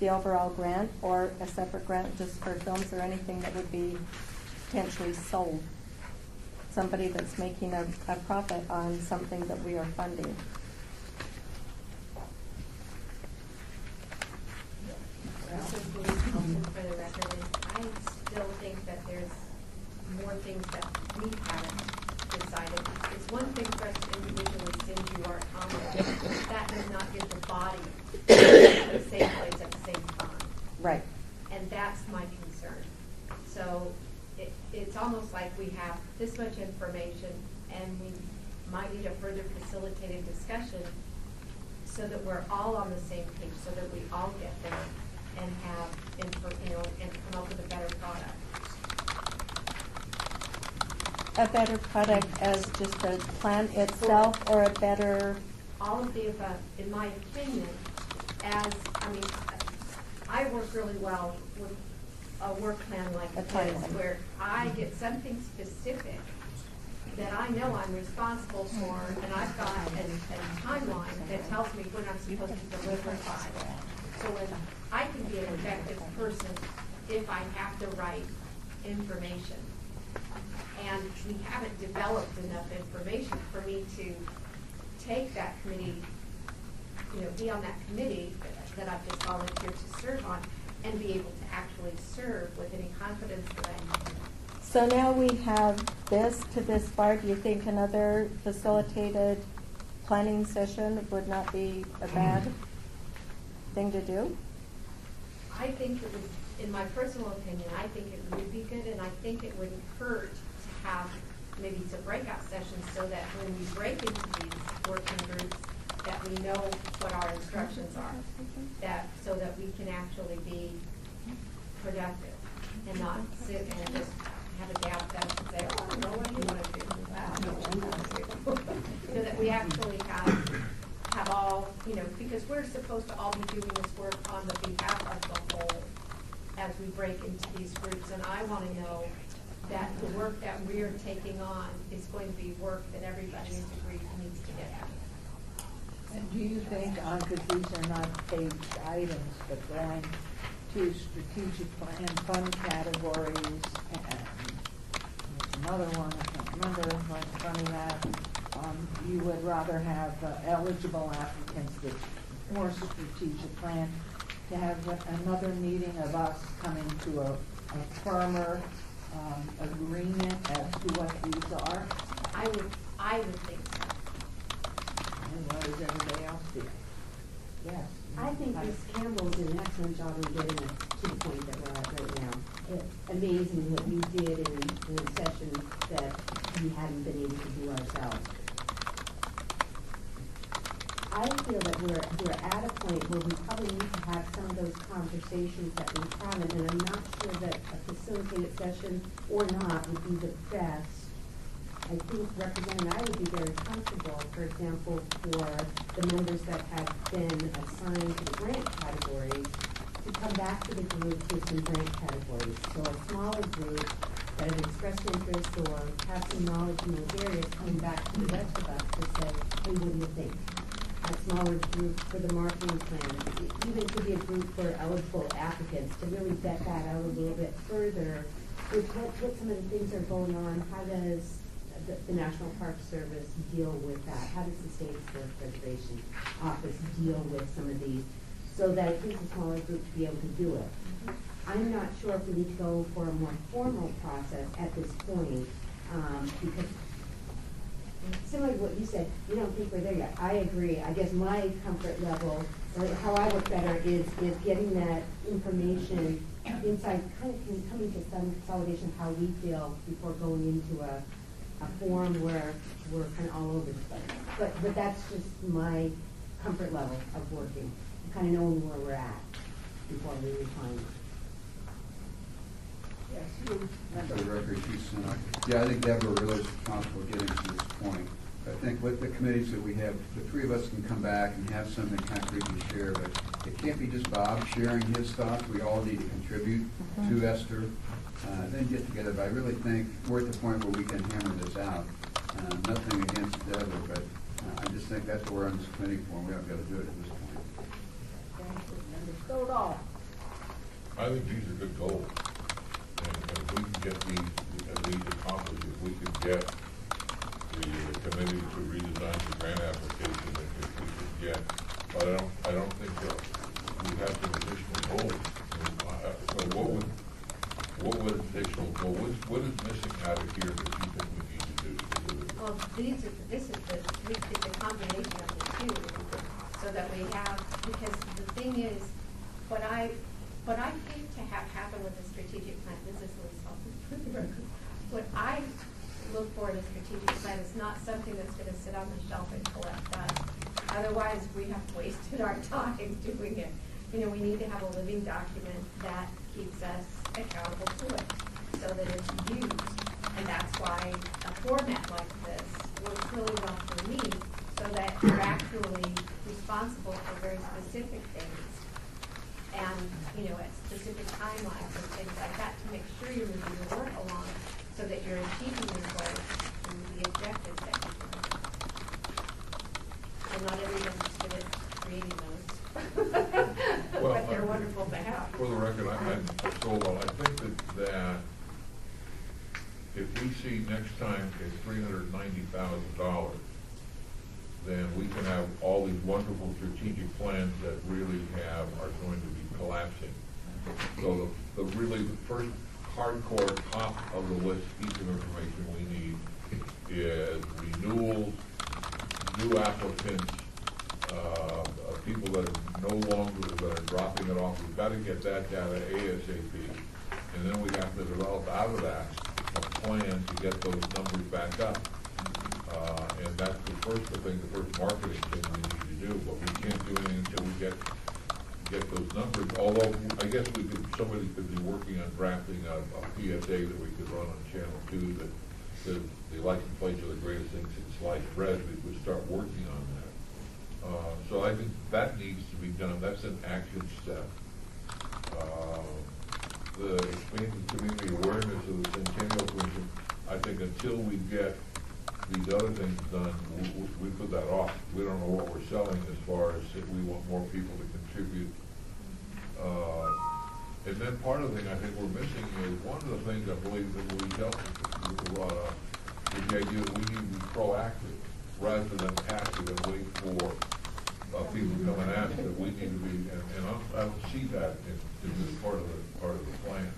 the overall grant, or a separate grant just for films, or anything that would be potentially sold. Somebody that's making a profit on something that we are funding. For the record, I still think that there's more things that we haven't decided. It's one thing for us to individually send you our comments. That does not give the body the same place at the same time. Right. And that's my concern. So it's almost like we have this much information, and we might need a further facilitated discussion so that we're all on the same page, so that we all get there and have, and come up with a better product. A better product as just a plan itself, or a better... All of the above, in my opinion, I work really well with a work plan like this, where I get something specific that I know I'm responsible for, and I've got a timeline that tells me when I'm supposed to deliver it by. So when I can be an effective person if I have the right information. And we haven't developed enough information for me to take that committee, be on that committee that I've just volunteered to serve on, and be able to actually serve with any confidence that I need. So now we have this to this far. Do you think another facilitated planning session would not be a bad thing to do? I think it would, in my personal opinion, I think it would be good, and I think it wouldn't hurt to have maybe some breakout sessions so that when we break into these working groups, that we know what our instructions are, so that we can actually be productive and not sit and just have a gap fest and say, oh, I know what you want to do. I know what you want to do. So that we actually have all, because we're supposed to all be doing this work on the behalf of the whole as we break into these groups. And I want to know that the work that we're taking on is going to be work that everybody is agreed needs to get out. And do you think, because these are not paged items, but going to strategic plan fund categories, and there's another one, I can't remember, right in front of that, you would rather have eligible applicants with more strategic plan, to have another meeting of us coming to a firmer agreement as to what these are? I would think so. And what does everybody else feel? Yes. I think Ms. Campbell did an excellent job in getting us to the point that we're at right now. It's amazing what you did in a session that we hadn't been able to do ourselves. I feel that we're at a point where we probably need to have some of those conversations that we haven't, and I'm not sure that a facilitated session or not would be the best. I think Representative and I would be very comfortable, for example, for the members that have been assigned to the grant categories to come back to the group with some grant categories. So a smaller group that have expressed interest or have some knowledge in those areas coming back to the rest of us to say, hey, what do you think? A smaller group for the marketing plan. It even could be a group for eligible applicants to really vet that out a little bit further with what some of the things are going on. How does the National Park Service deal with that? How does the State Historic Preservation Office deal with some of these? So that it gives a smaller group to be able to do it. I'm not sure if we need to go for a more formal process at this point, because similar to what you said, you don't think we're there yet. I agree. I guess my comfort level, or how I look better, is getting that information inside, kind of coming to some consolidation of how we feel before going into a forum where we're kind of all over the place. But that's just my comfort level of working, kind of knowing where we're at before we refine it. Yes, you For the record, yeah, I think Deborah really is responsible for getting to this point. I think with the committees that we have, the three of us can come back and have something concrete to share, but it can't be just Bob sharing his thoughts. We all need to contribute to Esther, then get together. But I really think we're at the point where we can hammer this out. Nothing against Deborah, but I just think that's what we're on this committee for, and we haven't got to do it at this point. Go it all. I think these are good goals. And if we can get these accomplished, if we can get the committee to redesign the grant application, if we could get, but I don't think that we have some additional goals. So what would additional goal? What is missing out of here that you think we need to do? Well, this is the combination of the two, so that we have, because the thing is, what I think to have happen with the strategic plan, this is what I look for in a strategic plan is not something that's going to sit on the shelf and collect dust. Otherwise, we have wasted our time doing it. We need to have a living document that keeps us accountable to it so that it's used. And that's why a format like this works really well for me, so that you're actually responsible for very specific things and, at specific timelines and things like that to make sure you're moving your work along so that you're achieving your goals and the objectives that you have. And not everyone's good at creating those. But they're wonderful to have. For the record, I'm sold on. I think that if we see next time it's $390,000, then we can have all these wonderful strategic plans that really are going to be collapsing. So the first hardcore top of the list piece of information we need is renewals, new applicants, people that are no longer, that are dropping it off. We've got to get that data ASAP. And then we have to develop out of that a plan to get those numbers back up. And that's the first marketing thing we need to do. But we can't do anything until we get those numbers. Although I guess somebody could be working on drafting a PSA that we could run on Channel 2 that says the license plates are the greatest things since sliced bread. We would start working on that. So I think that needs to be done. That's an action step. The expanding community awareness of the Centennial Commission, I think until we get these other things done, we put that off. We don't know what we're selling as far as if we want more people to contribute. And then part of the thing I think we're missing is one of the things I believe that Louise Helton brought up is the idea that we need to be proactive rather than passive and wait for people to come and ask. That we need to be, and I don't see that in this part of the plan.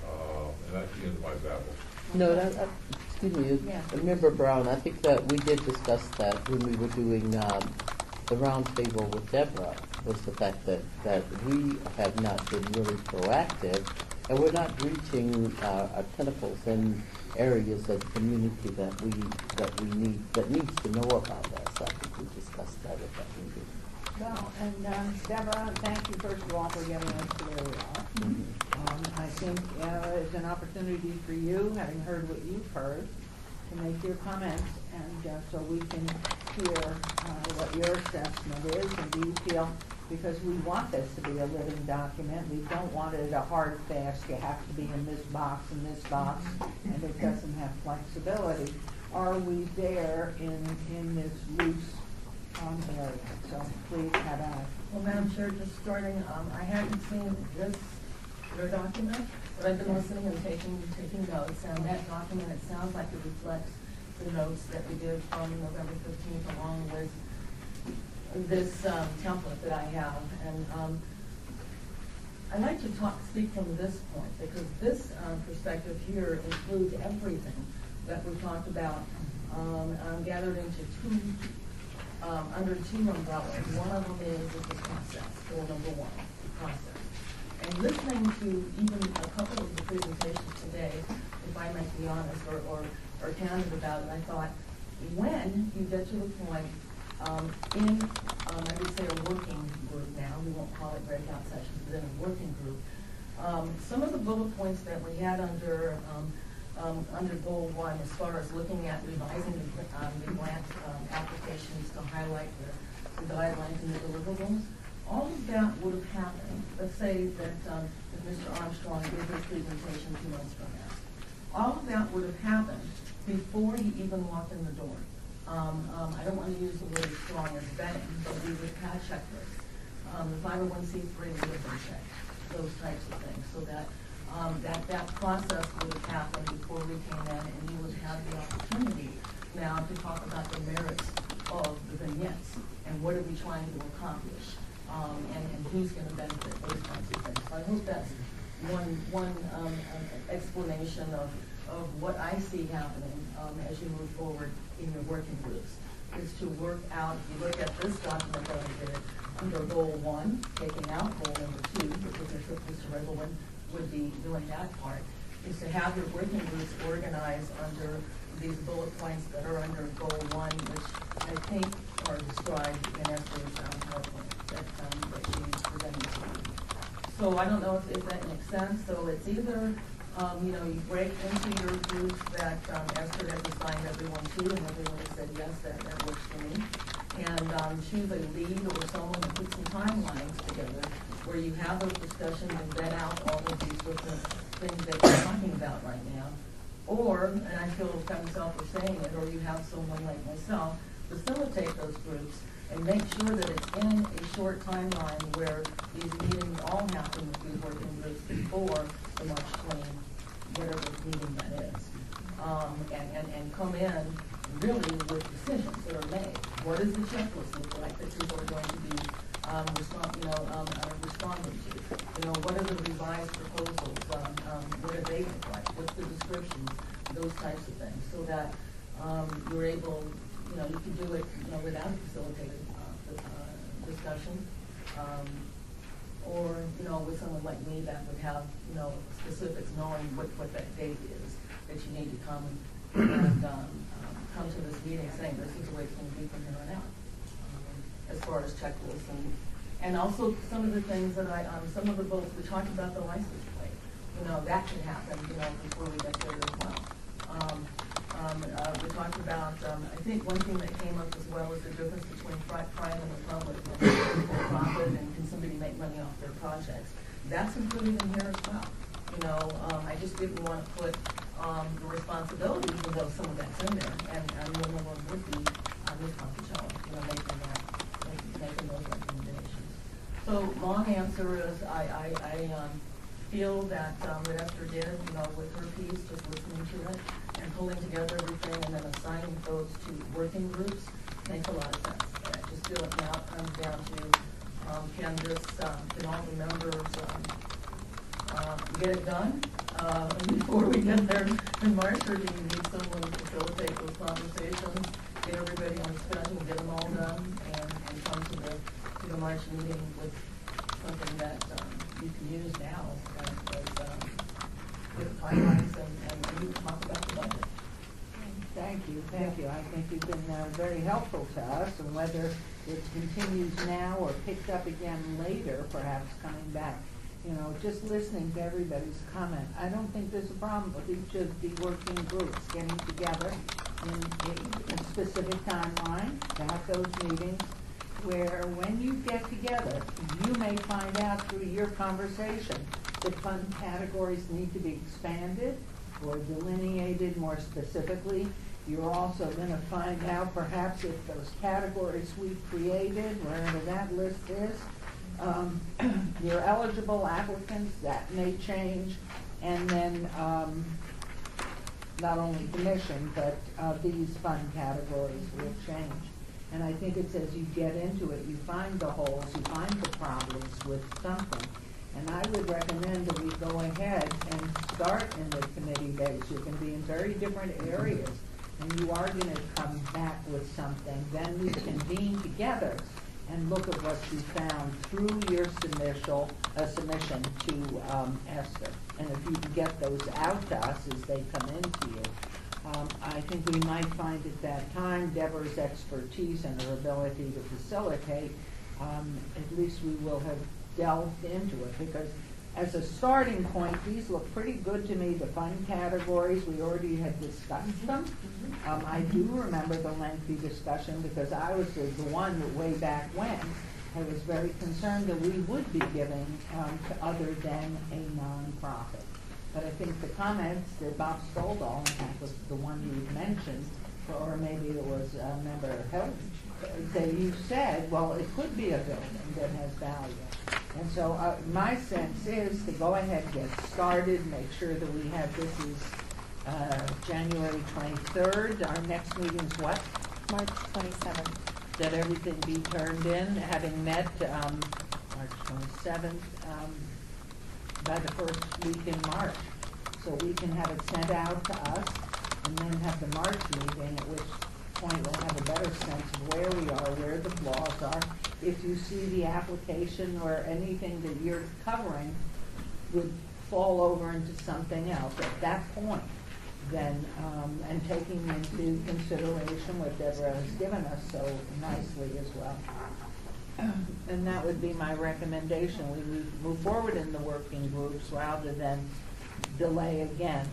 And that's the end of my babble. No, excuse me, Member Brown, I think that we did discuss that when we were doing the roundtable with Deborah, was the fact that we have not been really proactive, and we're not reaching our tentacles in areas of the community that needs to know about us. I think we discussed that at that meeting. Well, and Deborah, thank you first of all for getting us to where we are. I think it's an opportunity for you, having heard what you've heard, to make your comments, and so we can hear what your assessment is. And do you feel, because we want this to be a living document, we don't want it a hard fast, you have to be in this box and this box, and it doesn't have flexibility. Are we there in this loose area? So please have at it. Well, Madam Chair, just starting, I hadn't seen your document, but I've been listening and taking notes, and that document, it sounds like it reflects the notes that we did from November 15th, along with this template that I have. And I'd like to speak from this point, because this perspective here includes everything that we talked about, gathered into under two umbrellas. One of them is the process, goal number one, the process. And listening to even a couple of the presentations today, if I might be honest or candid about it, I thought, when you get to the point in, I would say a working group now, we won't call it breakout sessions, but in a working group, some of the bullet points that we had under goal one, as far as looking at revising the grant applications to highlight the guidelines and the deliverables, all of that would have happened. Let's say that if Mr. Armstrong did his presentation 2 months from now. All of that would have happened before he even walked in the door. I don't want to use the word strong as vetting, but we would have had checklists. The 501c3 would have been checked, those types of things, so that that process would have happened before we came in, and you would have the opportunity now to talk about the merits of the vignettes and what are we trying to accomplish, and who's going to benefit, those kinds of things. So I hope that's one explanation of what I see happening as you move forward in your working groups, is to work out, if you look at this document that I did, under goal one, taking out goal number two, because Mr. Riggleman would be doing that part, is to have your working groups organized under these bullet points that are under goal one, which I think are described in Esther's PowerPoint that she presented to you. So I don't know if that makes sense. So it's either, you break into your groups that Esther has assigned everyone to, and everyone has said, yes, that works for me. And choose a lead or someone to put some timelines together where you have those discussions and vet out all of these different things that you're talking about right now. Or, and I feel kind of selfish saying it, or you have someone like myself facilitate those groups and make sure that it's in a short timeline where these meetings all happen with these working groups before the March 20, whatever meeting that is. revised proposals, what do they look like, what's the descriptions, those types of things, so that you're able, you can do it, without a facilitated discussion, or, with someone like me that would have, specifics, knowing what that date is, that you need to come and come to this meeting saying this is the way it's going to be from here on out, as far as checklists and also some of the things that some of the votes, we talked about the license plate, that can happen, before we get there as well. We talked about, I think one thing that came up as well is the difference between private and public, and for profit, and can somebody make money off their projects. That's included in here as well. I just didn't want to put the responsibility, even though some of that's in there, and one of them would be Ms. Monticello, making those recommendations. So long answer is I feel that what Esther did, with her piece, just listening to it and pulling together everything and then assigning those to working groups makes a lot of sense. And I just feel it now comes down to can all the members get it done before we get there in March, or do you need someone to facilitate those conversations, get everybody on schedule, get them all done, and come to the March meeting with something that you can use now as with timelines and you talk about the budget. Thank you. I think you've been very helpful to us, and whether it continues now or picked up again later, perhaps coming back. Just listening to everybody's comment, I don't think there's a problem with each of the working groups getting together in a specific timeline to have those meetings where when you get together, you may find out through your conversation that fund categories need to be expanded or delineated more specifically. You're also going to find out perhaps if those categories we created, wherever that list is, your eligible applicants, that may change, and then not only commission, but these fund categories will change. And I think it's as you get into it, you find the holes, you find the problems with something. And I would recommend that we go ahead and start in the committee base. You can be in very different areas, and you are going to come back with something. Then we convene together and look at what you found through your submission to Esther. And if you can get those out to us as they come into you, I think we might find at that time Deborah's expertise and her ability to facilitate, at least we will have delved into it, because as a starting point, these look pretty good to me. The fund categories, we already had discussed them. I do remember the lengthy discussion because I was the one that way back when I was very concerned that we would be giving to other than a nonprofit. But I think the comments that Bob Stoldall, in fact, was the one you mentioned, or maybe it was a member of Health, that you said, well, it could be a building that has value. And so my sense is to go ahead and get started, make sure that we have, this is January 23rd. Our next meeting's what? March 27th. That everything be turned in, having met March 27th, by the first week in March. So we can have it sent out to us and then have the March meeting, at which point we'll have a better sense of where we are, where the flaws are. If you see the application or anything that you're covering would fall over into something else at that point, then, and taking into consideration what Deborah has given us so nicely as well. And that would be my recommendation. We move forward in the working groups rather than delay again.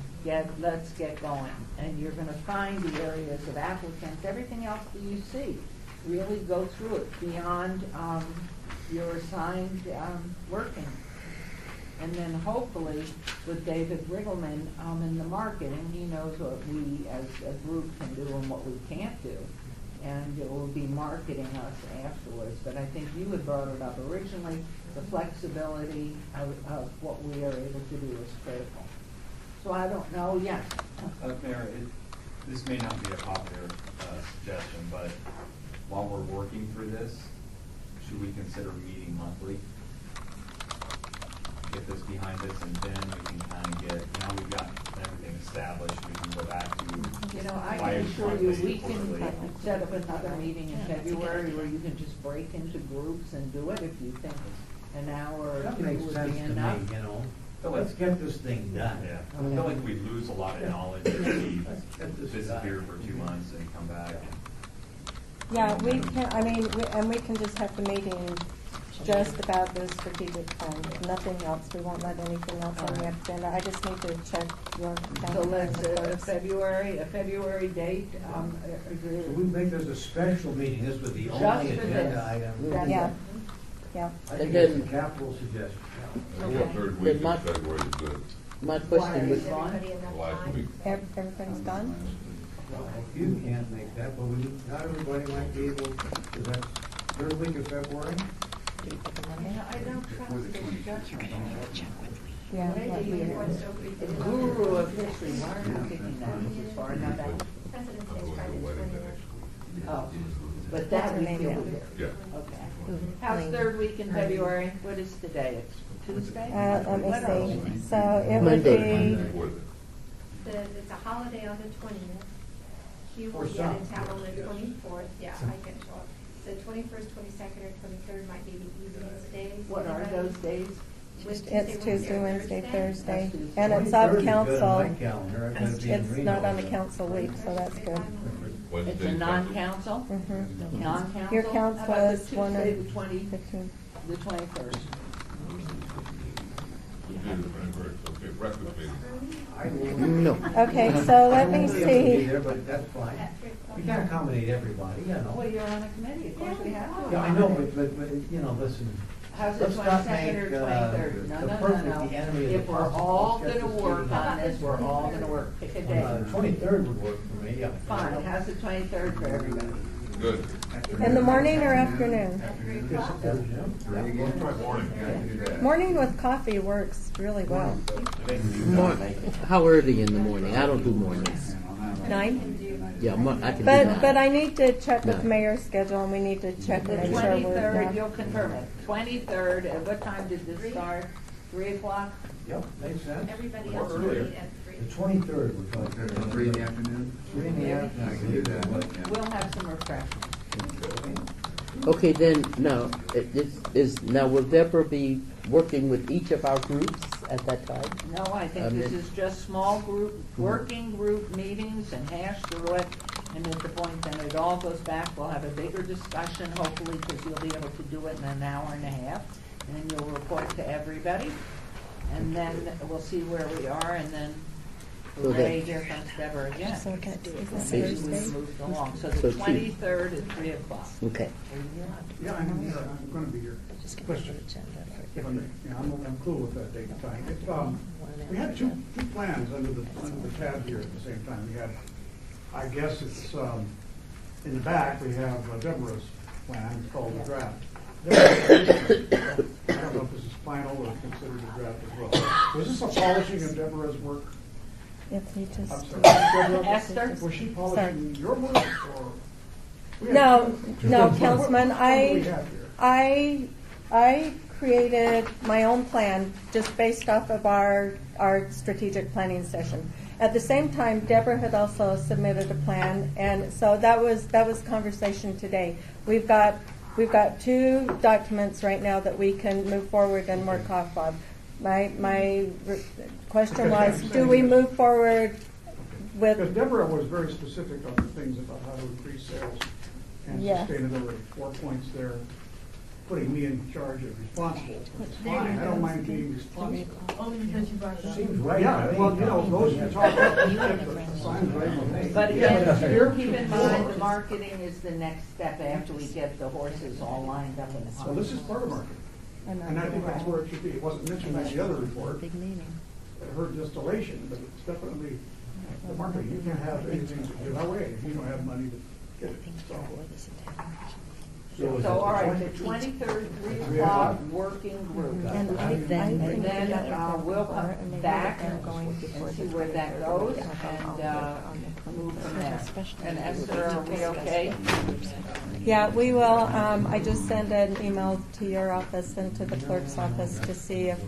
Let's get going. And you're going to find the areas of applicants, everything else that you see. Really go through it beyond your assigned working. And then hopefully with David Riggleman in the marketing, he knows what we as a group can do and what we can't do. And it will be marketing us afterwards. But I think you had brought it up originally. The flexibility of what we are able to do is critical. So I don't know, yes. Mayor, this may not be a popular suggestion, but while we're working through this, should we consider meeting monthly? get this behind us, and then we can kind of get, now we've got everything established, we can go back to. You know, I why can it's assure you, monthly, we can quarterly. set up another meeting in February where you can just break into groups and do it if you think an hour or That two makes would sense be to enough. me, you know. Let's get this thing done. Yeah, I feel like we lose a lot of knowledge if we get this disappear for 2 months and come back. Yeah, we can, I mean, and we can just have the meeting just about the strategic plan, nothing else. We won't let anything else on the agenda. I just need to check your So calendar. let's, a February date, So we make this a special meeting, this was the Just only for agenda this. item. That's Yeah, it. yeah. I think it's a capital suggestion. The third week in February is good. My question was, Everybody enough The last time? week. Everybody's gone? Well, if you can't make that, but not everybody might be able, because that's third week of February. I don't trust this judgment. Yeah. Maybe the guru of history, why are you picking that as far as that? President's I'm Day going to Friday, the wedding the 20th. next week. Oh, but That's that her week name, you'll yeah. be there. Yeah. Okay. How's third week in February? What is today? It's Tuesday? Let me What else? see. So it would Monday. be, It's a holiday on the 20th. Hugh will For be some, out of town on the yes. 24th, yeah, I can show up. The 21st, 22nd, or 23rd might be the easiest days. What are those days? it's Tuesday, Wednesday, Thursday, Tuesday. and it's 23rd off is good on council. my calendar. I've got to be in It's Reno. not on the council week, so that's good. Wednesday, It's a non-council? Mhm. Non-council? Your council How about is the one Tuesday, of the 15. the 21st? Tuesday the 21st, okay, breakfast meeting. no. Okay, so let me I won't be able to be see. there, but that's fine. We can't accommodate everybody, you know. Well, you're on a committee, of course we have to. Yeah, I know, but, you know, listen. How's the Let's not 22nd or make, 23rd? No, the no, perfect no, the enemy of no. If the we're possible. all Let's get gonna this work meeting on this, we're all gonna work. Pick a day. 23rd would work for me, yeah. Fine, how's the 23rd for everybody? Good. In the morning or afternoon? Morning. Morning with coffee works really well. How early in the morning? I don't do mornings. 9? Yeah, I can do that. But I need to check with No. the mayor's schedule, and we need to check The and make sure we're. 23rd, you'll confirm it. 23rd, at what time did this start? 3 o'clock? Yep, makes sense. Everybody Or else will earlier. meet at 3. The 23rd, we're talking. 3 in the afternoon? 3 in the afternoon. I can do that. We'll have some refreshments. Okay, then, now, now will Deborah be working with each of our groups at that time? No, I think this is just small group, working group meetings and hash through it. And at the point then it all goes back, we'll have a bigger discussion, hopefully, because you'll be able to do it in an hour and a half. And then you'll report to everybody. And then we'll see where we are, and then So hooray, that- here comes Deborah again. So that's, is that Basically, Thursday? we moved along. So So the she- 23rd at 3 o'clock. Okay. Yeah, I'm here, I'm gonna be here. Question. If I may. Yeah, I'm cool with that date and time. We had two plans under the tab here at the same time. We had, I guess it's, in the back, we have Deborah's plan, it's called the draft. I don't know if this is final or considered a draft as well. Was this a polishing of Deborah's work? If you I'm just. sorry, Deborah, Esther? was she polishing your work or? We had No, two- no, what- Councilman, what do we have here? I created my own plan just based off of our strategic planning session. At the same time, Deborah had also submitted a plan, and so that was conversation today. We've got 2 documents right now that we can move forward and work off of. My question was, do we move forward with? Because Deborah was very specific on the things about how to increase sales and Yeah. sustainability. 4 points there, putting me in charge of responsible. It's fine, I don't mind being responsible. Only because you brought it up. Seems right. Yeah, well, you know, those who talk about this, signs right with me. But Yeah, again, here- keep in mind, the marketing is the next step after we get the horses all lined up in the Well, this is part of marketing, and I think that's where it should be. It wasn't mentioned in the other report. Big meeting. I heard distillation, but it's definitely the marketing. You can't have anything to give away if you don't have money to get it. So, So, all right, the 23rd, 3 o'clock, working group. And I And think then we'll come back and going and see where that goes and move from there. And Esther, are we okay? Yeah, we will. I just sent an email to your office and to the clerk's office to see if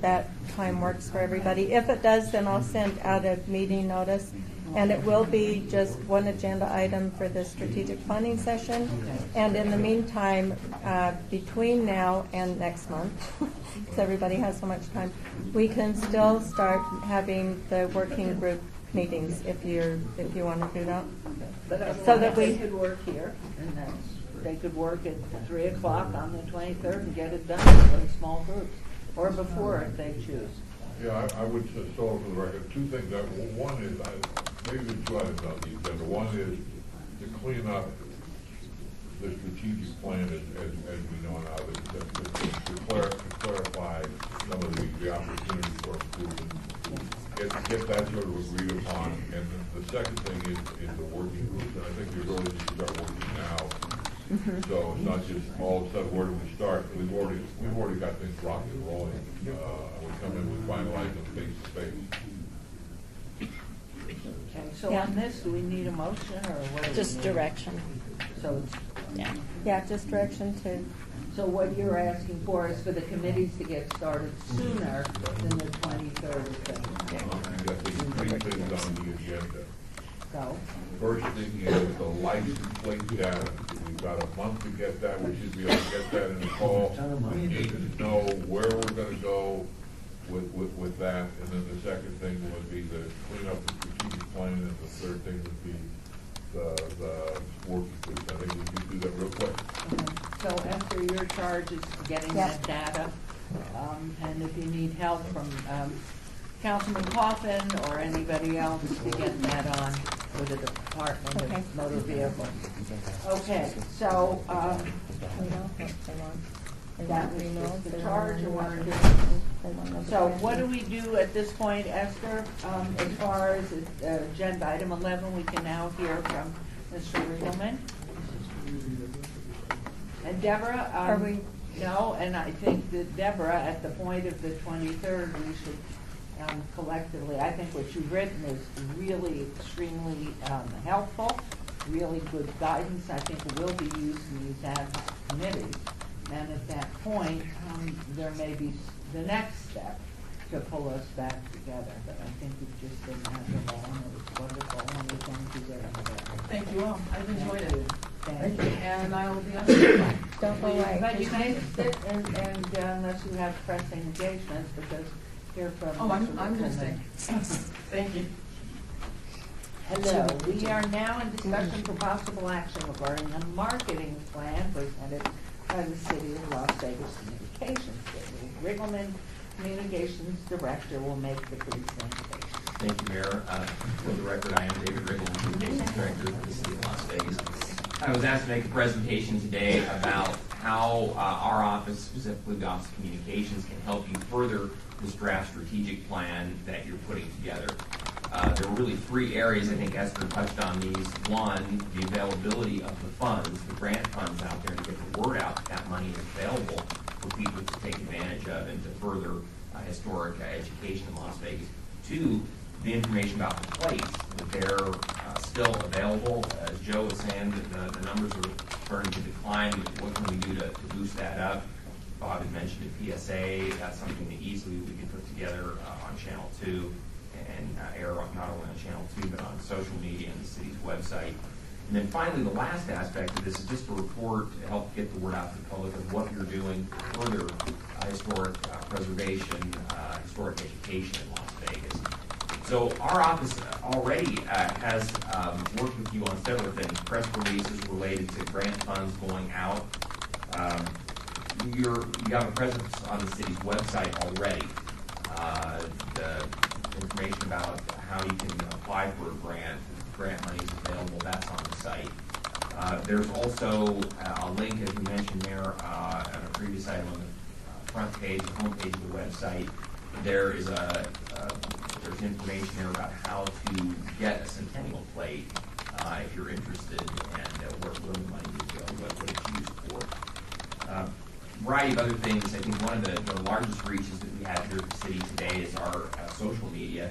that time works for everybody. If it does, then I'll send out a meeting notice, and it will be just one agenda item for the strategic planning session. And in the meantime, between now and next month, because everybody has so much time, we can still start having the working group meetings if you want to do that. But So that they we could work here, and then they could work at 3 o'clock on the 23rd and get it done in small groups, or before if they choose. Yeah, I would say, so for the record, two things. One is, maybe there's two items on the agenda. One is to clean up the strategic plan as we know now, to clarify some of the opportunities for improvement. Get that sort of agreed upon. And the second thing is the working groups. And I think we really need to start working now. So it's not just all of a sudden where do we start? We've already got things rocking and rolling. We come in, we finalize them face to face. Okay, so on this, do we need a motion or what? Do Just we need? direction. So it's, Yeah, just direction to. so what you're asking for is for the committees to get started sooner than the 23rd of February. You've got these three things on the agenda. So, First thing is the license plate data. We've got a month to get that. We should be able to get that in the fall. We need to know where we're gonna go with that. And then the second thing would be the clean up the strategic plan, and the third thing would be the working groups. I think we can do that real quick. so after your charge is getting that data, and if you need help from Councilman Coffin or anybody else to get that on with the Department of Motor Vehicles. Okay, so, that was the charge, or what? So what do we do at this point, Esther? As far as agenda item 11, we can now hear from Mr. Riggleman. And Deborah, Are we? no, and I think that Deborah, at the point of the 23rd, we should collectively, I think what you've written is really extremely helpful, really good guidance. I think it will be used in these ad hoc committees. And at that point, there may be the next step to pull us back together. But I think we've just been admirable, and it was wonderful, and we thank you very much. Thank you all. I've enjoyed it. Thank you. And I will be on the Don't go away. But you may sit and unless you have pressing engagements, because hear from. Oh, I'm Mr. just Rickman. Thank you. Hello, we are now in discussion for possible action regarding a marketing plan presented by the City of Las Vegas Communications. Riggleman, Communications Director, will make the presentation. Thank you, Mayor. For the record, I am David Riggleman, Communications Director for the City of Las Vegas. I was asked to make a presentation today about how our office, specifically the Office of Communications, can help you further this draft strategic plan that you're putting together. There were really three areas. I think Esther touched on these. One, the availability of the funds, the grant funds out there, to get the word out that that money is available for people to take advantage of and to further historic education in Las Vegas. Two, the information about the plates, that they're still available. As Joe was saying, that the numbers are starting to decline. What can we do to boost that up? Bob had mentioned a PSA. That's something that easily we can put together on Channel 2 and air not only on Channel 2 but on social media and the city's website. And then finally, the last aspect of this is just a report to help get the word out to the public of what you're doing for further historic preservation, historic education in Las Vegas. So our office already has worked with you on several things, press releases related to grant funds going out. You have a presence on the city's website already. The information about how you can apply for a grant money is available, that's on the site. There's also a link, as you mentioned there, on a previous item on the front page, the home page of the website. There is there's information there about how to get a Centennial plate if you're interested, and where the money would go, what it's used for. Variety of other things. I think one of the largest reaches that we have here at the city today is our social media.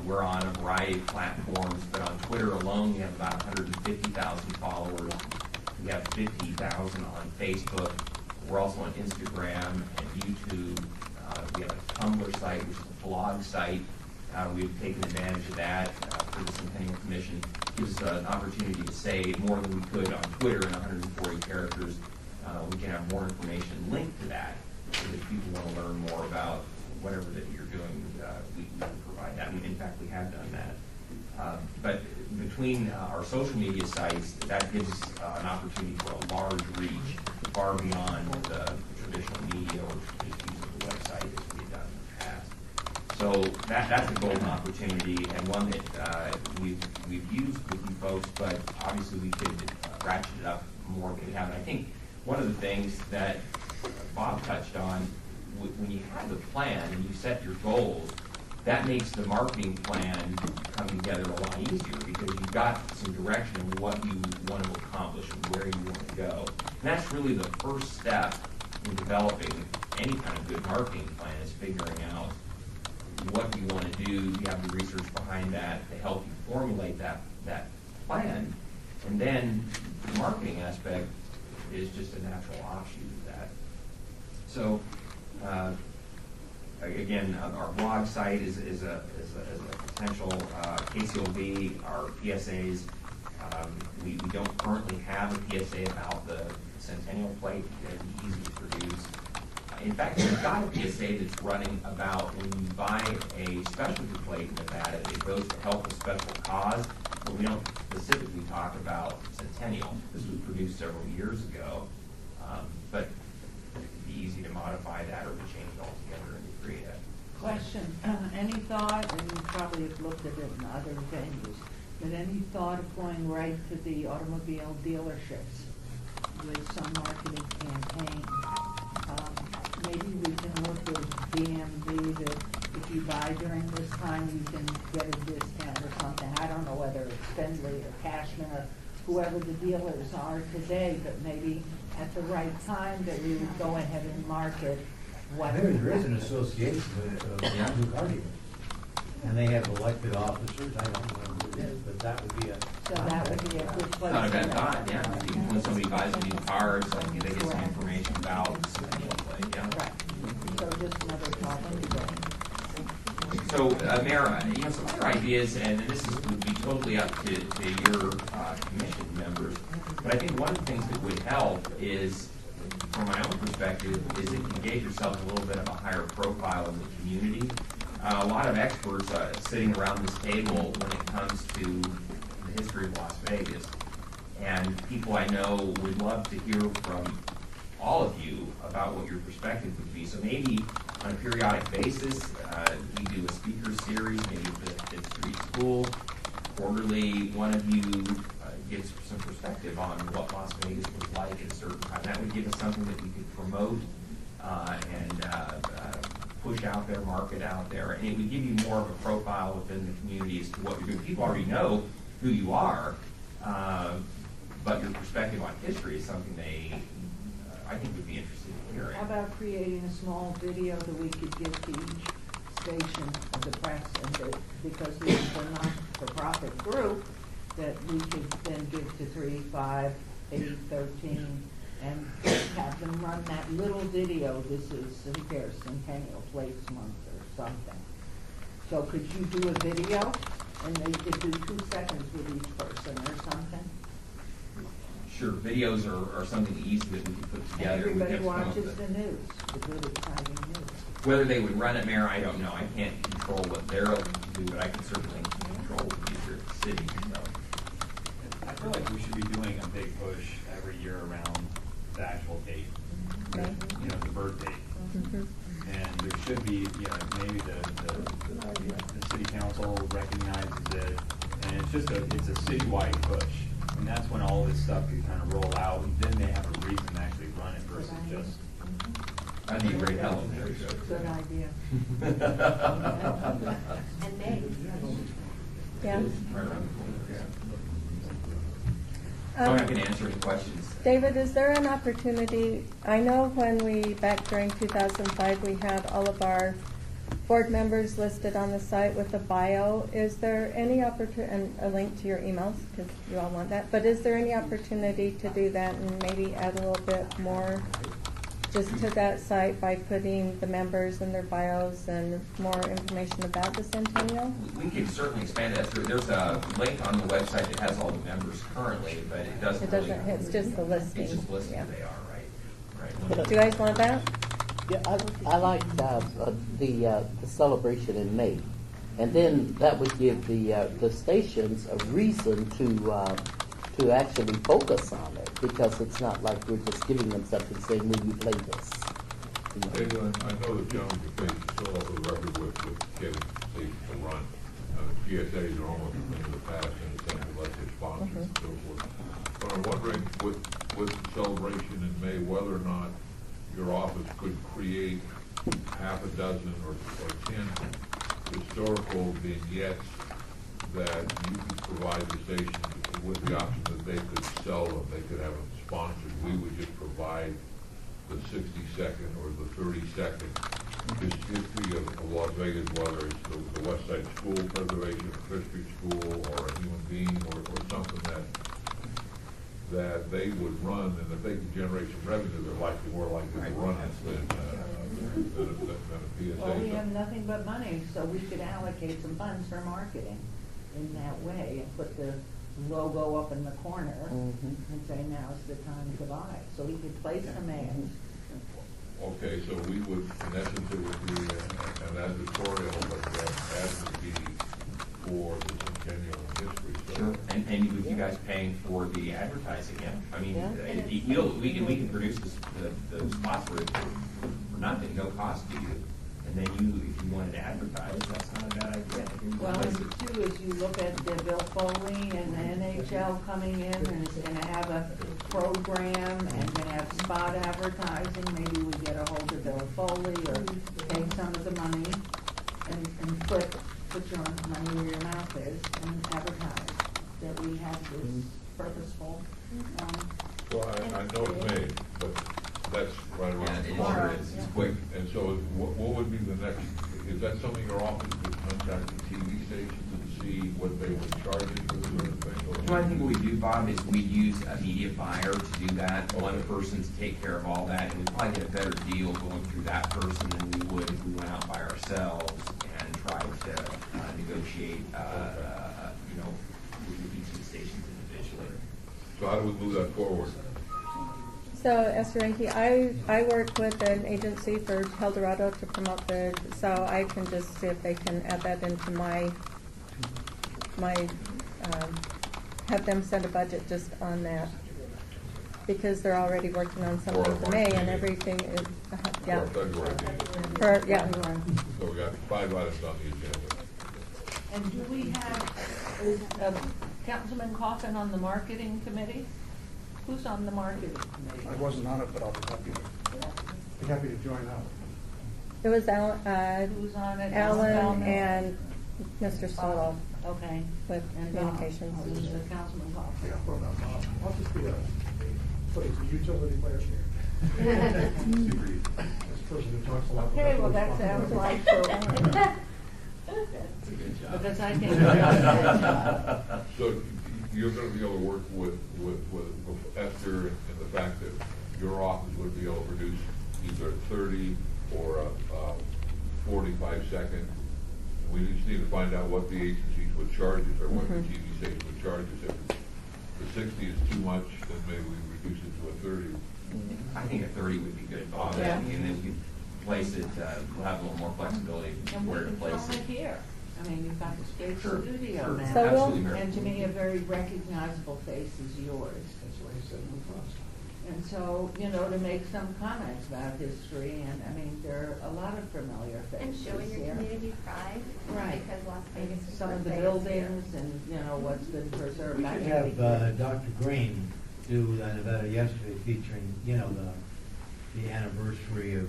We're on a variety of platforms, but on Twitter alone we have about 150,000 followers. We have 50,000 on Facebook. We're also on Instagram and YouTube. We have a Tumblr site, which is a blog site. We've taken advantage of that for the Centennial Commission. It gives us an opportunity to say more than we could on Twitter in 140 characters. We can have more information linked to that, so that if people want to learn more about whatever that you're doing, we can provide that. And in fact, we have done that. But between our social media sites, that gives us an opportunity for a large reach, far beyond the traditional media or just using the website as we've done in the past. So that's a golden opportunity, and one that we've used with you folks, but obviously we could ratchet it up more than we have. And I think one of the things that Bob touched on, when you have the plan and you set your goals, that makes the marketing plan come together a lot easier, because you've got some direction of what you want to accomplish and where you want to go. And that's really the first step in developing any kind of good marketing plan, is figuring out what you want to do. You have the research behind that to help you formulate that plan. And then the marketing aspect is just a natural offshoot of that. So, again, our blog site is a potential KCOV, our PSAs. We don't currently have a PSA about the Centennial plate. It's easy to produce. In fact, we've got a PSA that's running about when you buy a specialty plate in Nevada, it goes to help a special cause, but we don't specifically talk about Centennial. This was produced several years ago, but it'd be easy to modify that or to change it altogether and create a Question, any thought, and you probably have looked at it in other venues, but any thought of going right to the automobile dealerships with some marketing campaign? Maybe we can work with DMV that if you buy during this time, you can get a discount or something. I don't know whether it's Findlay or Cashman or whoever the dealers are today, but maybe at the right time that we would go ahead and market what. There is an association with New car dealers, and they have elected officers. I don't know who it is, but that would be a. So that would be a good place. Not a bad thought, yeah. When somebody buys a new car, it's like they get some information about the Centennial plate, yeah. Right. So just another thought. So, Mayor, some other ideas, and this would be totally up to your commission members, but I think one of the things that would help is, from my own perspective, is if you gave yourself a little bit of a higher profile in the community. A lot of experts sitting around this table when it comes to the history of Las Vegas, and people I know would love to hear from all of you about what your perspective would be. So maybe on a periodic basis, we do a speaker series, maybe the Fifth Street School. Quarterly, one of you gives some perspective on what Las Vegas was like at a certain time. That would give us something that we could promote and push out there, market out there. And it would give you more of a profile within the community as to what you're doing. People already know who you are, but your perspective on history is something they, I think, would be interested in hearing. How about creating a small video that we could give to each station of the press, and that, because we are not for-profit group, that we could then give to 3, 5, 8, 13, and have them run that little video. This is Centennial Plates Month or something. So could you do a video, and they could do 2 seconds with each person or something? Sure, videos are something easy that we can put together. Everybody watches the news, the good exciting news. Whether they would run it, Mayor, I don't know. I can't control what they're looking to do, but I can certainly control what we do here at the city. So. I feel like we should be doing a big push every year around the actual date, the birth date. And there should be, maybe the city council recognizes it, and it's a citywide push. And that's when all this stuff can kind of roll out, and then they have a reason to actually run it versus just. That'd be a great elementary show. Good idea. And maybe. Yeah. I'm not going to answer any questions. David, is there an opportunity, I know back during 2005, we had all of our board members listed on the site with a bio. Is there any opportunity, and a link to your emails, because you all want that, but is there any opportunity to do that and maybe add a little bit more just to that site by putting the members and their bios and more information about the Centennial? We could certainly expand that through. There's a link on the website that has all the members currently, but it doesn't. It doesn't, really, it's just the listing. It's just listing Yeah. who they are, right? Do you guys want that? Yeah, I like the celebration in May, and then that would give the stations a reason to actually focus on it, because it's not like we're just giving them something saying, "Will you play this?" Hey, I know the gentleman can fill up the record with getting stations to run. GSAs are almost a thing of the past in the sense of less sponsors and so forth. But I'm wondering, with the celebration in May, whether or not your office could create half a dozen or 10 historical vignettes that you could provide the station with the option that they could sell them, they could have them sponsored. We would just provide the 60-second or the 30-second history of Las Vegas, whether it's the West Side School Preservation, or Fifth Street School, or a human being, or something that they would run, and if they could generate some revenue, they're more likely to run it than a PSA. Well, we have nothing but money, so we could allocate some funds for marketing in that way and put the logo up in the corner and say, now's the time to buy. So we could place some ads. Okay, so we would, in essence, it would be an editorial, but the ad would be for the Centennial history. So. Sure. And with you guys paying for the advertising, yeah. I mean, we can produce the spots for nothing, no cost to you. And then if you wanted to advertise, that's not a bad idea. Well, and two is you look at the Bill Foley and the NHL coming in, and it's going to have a program and going to have spot advertising. Maybe we get a hold of Bill Foley or take some of the money and put your money where your mouth is and advertise that we have this purposeful. Well, I know it's May, but that's right around the corner. It's quick. And so what would be the next, is that something your office could contact the TV stations and see what they would charge you for this sort of thing? Or? Well, I think what we do, Bob, is we use a media buyer to do that. One person to take care of all that, and we'd probably get a better deal going through that person than we would if we went out by ourselves and tried to negotiate, with each of the stations individually. So how do we move that forward? So, Esther Ranky, I work with an agency for Eldorado to promote so I can just see if they can add that into my have them send a budget just on that. Because they're already working on something for May and everything is, yeah. For February. Yeah. So we got 5 items on the agenda. And do we have, is Councilman Coffin on the marketing committee? Who's on the marketing committee? I wasn't on it, but I'll be happy to join up. It was Alan, Who's on it? Alan and Mr. Solo. Okay. With communications. Councilman Coffin. Yeah, well, I'll just be a utility player here. This person who talks a lot. Okay, well, that sounds like because I think. So you're going to be able to work with Esther in the fact that your office would be able to produce either a 30 or a 45-second. We just need to find out what the agencies would charge us or what the TV stations would charge us. If the 60 is too much, then maybe we reduce it to a 30. I think a 30 would be good, Bob. Yeah. And then you place it, we'll have a little more flexibility And where we to can place film it. it here. I mean, you've got the space Sure, studio sure. now. So we'll- Absolutely, Mary. And to me, a very recognizable face is yours. That's why he said no cost. And so, to make some comments about history, and I mean, there are a lot of familiar And faces showing your here. community pride. Right. Because Las And Vegas is some of the famous here. buildings and, what's been preserved. We I could think have Dr. Green do an event yesterday featuring, the anniversary of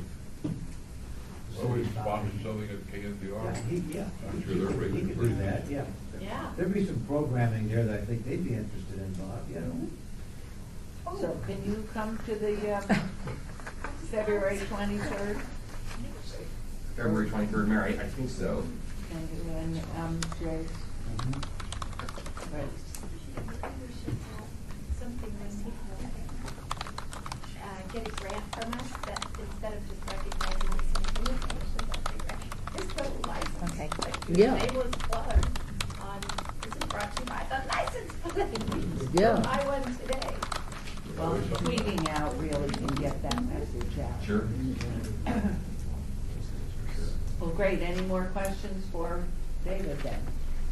Well, we sponsor something at KNPR. Yeah, I'm sure they're ready he to could bring do that, it. yeah. Yeah. There'd be some programming there that I think they'd be interested in, Bob, So can you come to the February 23rd? February 23rd, Mary, I think so. And then, Jay's. Right. Something when people get a grant from us that instead of just recognizing the Centennial Commission, that they recognize the license. Okay. Like, Yeah. your name was plugged on, this is brought to you by the license plate. Yeah. I won today. Well, tweeting out really can get that message out. Sure. Well, great. Any more questions for David then?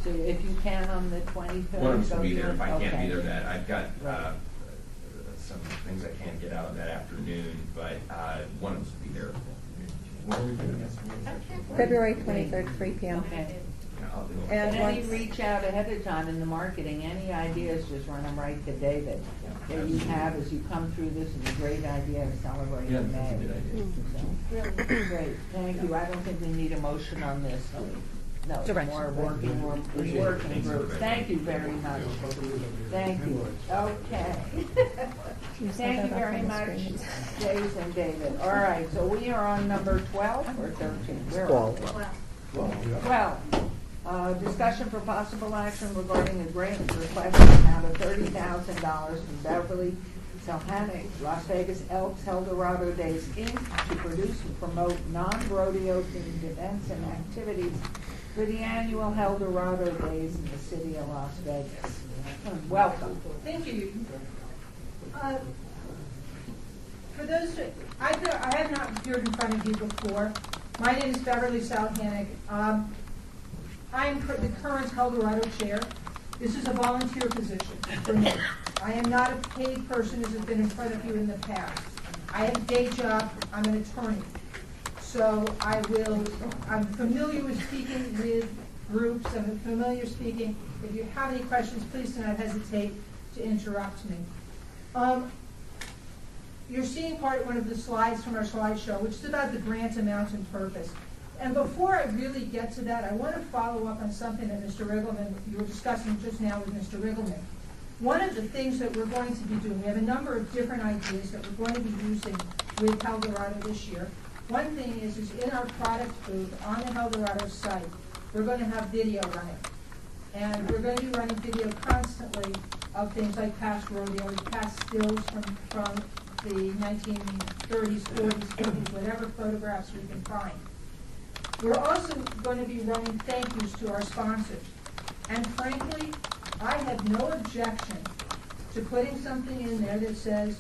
So if you can on the 23rd. One of us go will be do there. it? If I can't Okay. be there, that I've got Right. some things I can't get out of that afternoon, but one of us will be there. When are we doing this? February 23rd, 3 p.m. Okay. Yeah, I'll do it. And any once- reach out ahead of time in the marketing, any ideas, just run them right to David. That you have as you come through this is a great idea to celebrate Yeah, in that's a May. good idea. So, great, thank you. I don't think we need a motion on this. No, Direction. more working group. Thank you very much. Thank you. Okay. You sent Thank you that off very on the much, screen. Jays and David. All right, so we are on number 12 or 13? Where are we? 12. Discussion for possible action regarding a grant request in the amount of $30,000 from Beverly Selhanick, Las Vegas Elks Eldorado Days, Inc. to produce and promote non-rodeo themed events and activities for the annual Eldorado Days in the city of Las Vegas. Welcome. Thank you. For those, I have not appeared in front of you before. My name is Beverly Selhanick. I am the current Eldorado chair. This is a volunteer position for me. I am not a paid person as has been in front of you in the past. I have a day job. I'm an attorney. So I'm familiar with speaking with groups. I'm familiar speaking. If you have any questions, please do not hesitate to interrupt me. You're seeing part one of the slides from our slideshow, which is about the grant amount and purpose. And before I really get to that, I want to follow up on something that Mr. Riggleman, you were discussing just now with Mr. Riggleman. One of the things that we're going to be doing, we have a number of different ideas that we're going to be using with Eldorado this year. One thing is in our product booth on the Eldorado site, we're going to have video running. And we're going to be running video constantly of things like past rodeos, past stills from the 1930s, 40s, 50s, whatever photographs we can find. We're also going to be running thank yous to our sponsors. And frankly, I have no objection to putting something in there that says,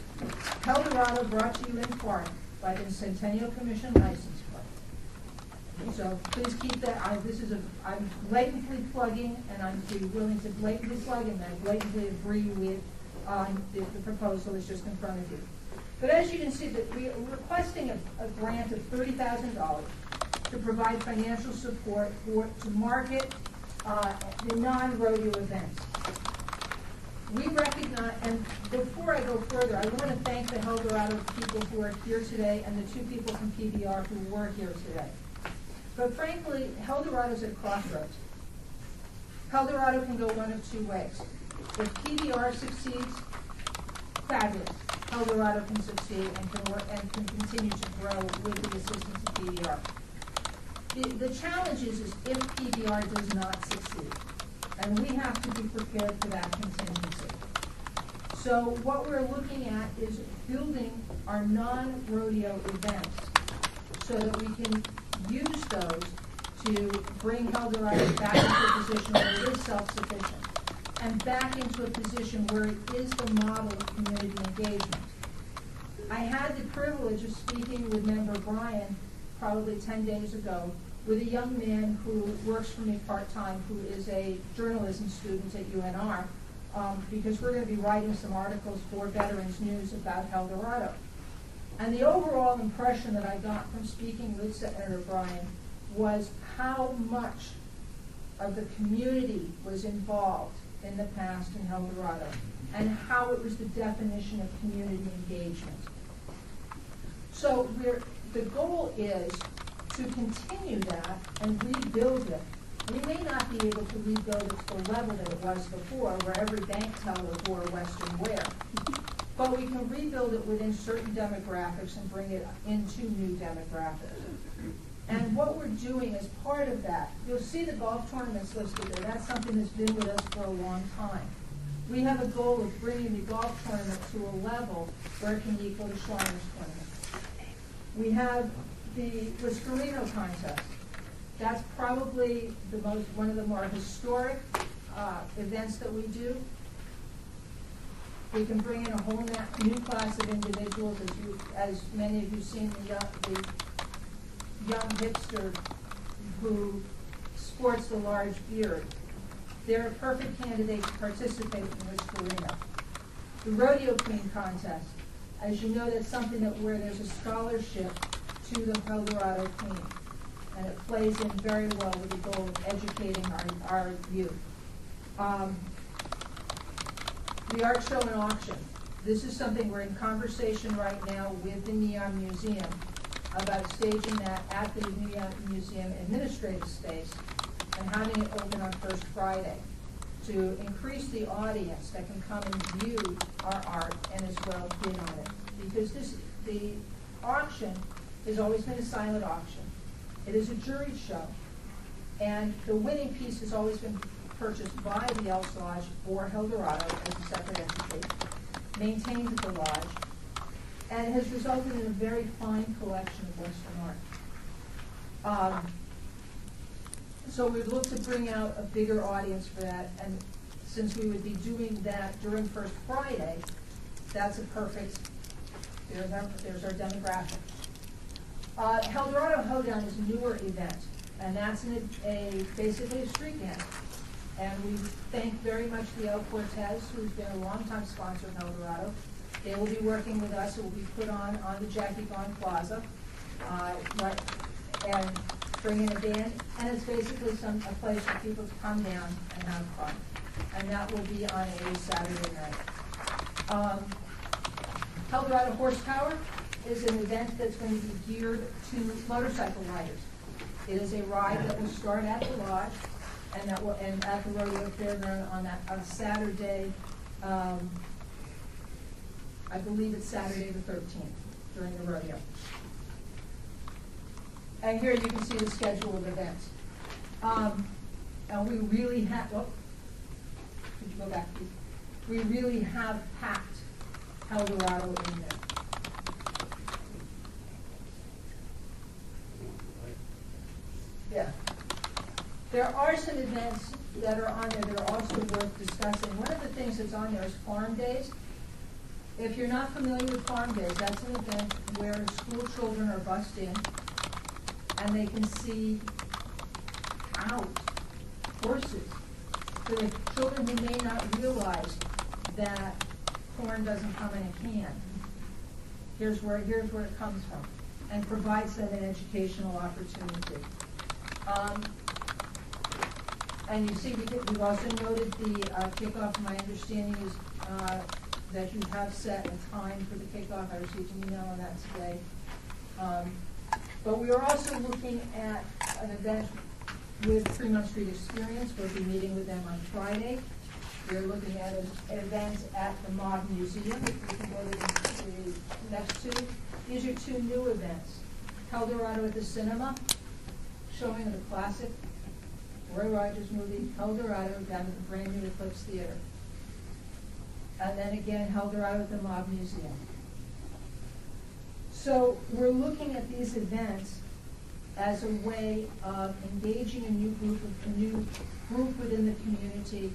Eldorado brought to you in part by the Centennial Commission license plate. So please keep that. I'm blatantly plugging, and I'm willing to blatantly plug, and I blatantly agree with the proposal that's just in front of you. But as you can see, that we are requesting a grant of $30,000 to provide financial support to market the non-rodeo events. We recognize, and before I go further, I want to thank the Eldorado people who are here today and the two people from PBR who were here today. But frankly, Eldorado's at crossroads. Eldorado can go one of two ways. If PBR succeeds, fabulous. Eldorado can succeed and can work and can continue to grow with the assistance of PBR. The challenge is if PBR does not succeed, and we have to be prepared for that contingency. So what we're looking at is building our non-rodeo events so that we can use those to bring Eldorado back into a position where it is self-sufficient and back into a position where it is the model of community engagement. I had the privilege of speaking with Member Bryan probably 10 days ago with a young man who works for me part-time, who is a journalism student at UNR, because we're going to be writing some articles for Veterans News about Eldorado. And the overall impression that I got from speaking with Senator Bryan was how much of the community was involved in the past in Eldorado, and how it was the definition of community engagement. So the goal is to continue that and rebuild it. We may not be able to rebuild it to the level that it was before, where every bank teller wore Western wear. But we can rebuild it within certain demographics and bring it into new demographics. And what we're doing as part of that, you'll see the golf tournaments listed there. That's something that's been with us for a long time. We have a goal of bringing the golf tournament to a level where it can equal the Shriners tournament. We have the Whiskerino contest. That's probably one of the more historic events that we do. We can bring in a whole new class of individuals, as many of you seen the young hipster who sports the large beard. They're a perfect candidate to participate in Whiskerino. The Rodeo Queen contest, as you know, that's something where there's a scholarship to the El Dorado Queen, and it plays in very well with the goal of educating our youth. The art show and auction. This is something we're in conversation right now with the Neon Museum about staging that at the Neon Museum administrative space and having it open on First Friday to increase the audience that can come and view our art and as well bid on it. Because the auction has always been a silent auction. It is a juried show. And the winning piece has always been purchased by the Elks Lodge or El Dorado as a separate entity, maintained at the lodge, and has resulted in a very fine collection of Western art. So we'd look to bring out a bigger audience for that, and since we would be doing that during First Friday, that's a perfect, there's our demographic. El Dorado Hoedown is a newer event, and that's basically a street game. And we thank very much the El Cortez, who's been a longtime sponsor of El Dorado. They will be working with us. It will be put on the Jackie Gone Plaza, and bring in a band. And it's basically a place for people to come down and have fun. And that will be on a Saturday night. El Dorado Horsepower is an event that's going to be geared to motorcycle riders. It is a ride that will start at the lodge and that will end at the rodeo fairground on Saturday. I believe it's Saturday the 13th during the rodeo. And here you can see the schedule of events. And we really have. Could you go back, please? We really have packed El Dorado in there. Yeah. There are some events that are on there that are also worth discussing. One of the things that's on there is Farm Days. If you're not familiar with Farm Days, that's an event where school children are bussed in and they can see cows, horses. So the children who may not realize that corn doesn't come in a can, here's where it comes from, and provides them an educational opportunity. And you see, we've also noted the kickoff. My understanding is that you have set a time for the kickoff. I received an email on that today. But we are also looking at an event with Fremont Street Experience. We'll be meeting with them on Friday. We're looking at an event at the Mod Museum. We can go to the next two. These are two new events. El Dorado at the Cinema, showing the classic Roy Rogers movie, El Dorado, down at the brand new Eclipse Theater. And then again, El Dorado at the Mob Museum. So we're looking at these events as a way of engaging a new group within the community,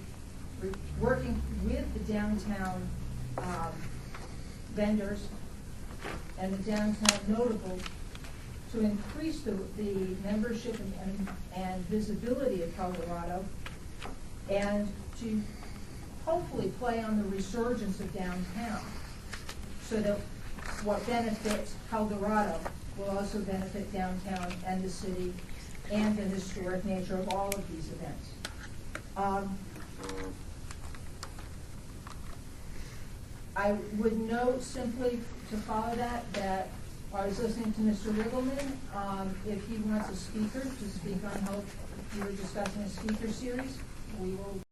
working with the downtown vendors and the downtown notables to increase the membership and visibility of El Dorado, and to hopefully play on the resurgence of downtown, so that what benefits El Dorado will also benefit downtown and the city and the historic nature of all of these events. I would note simply to follow that I was listening to Mr. Riggleman. If he wants a speaker to speak on health, we were discussing a speaker series. We will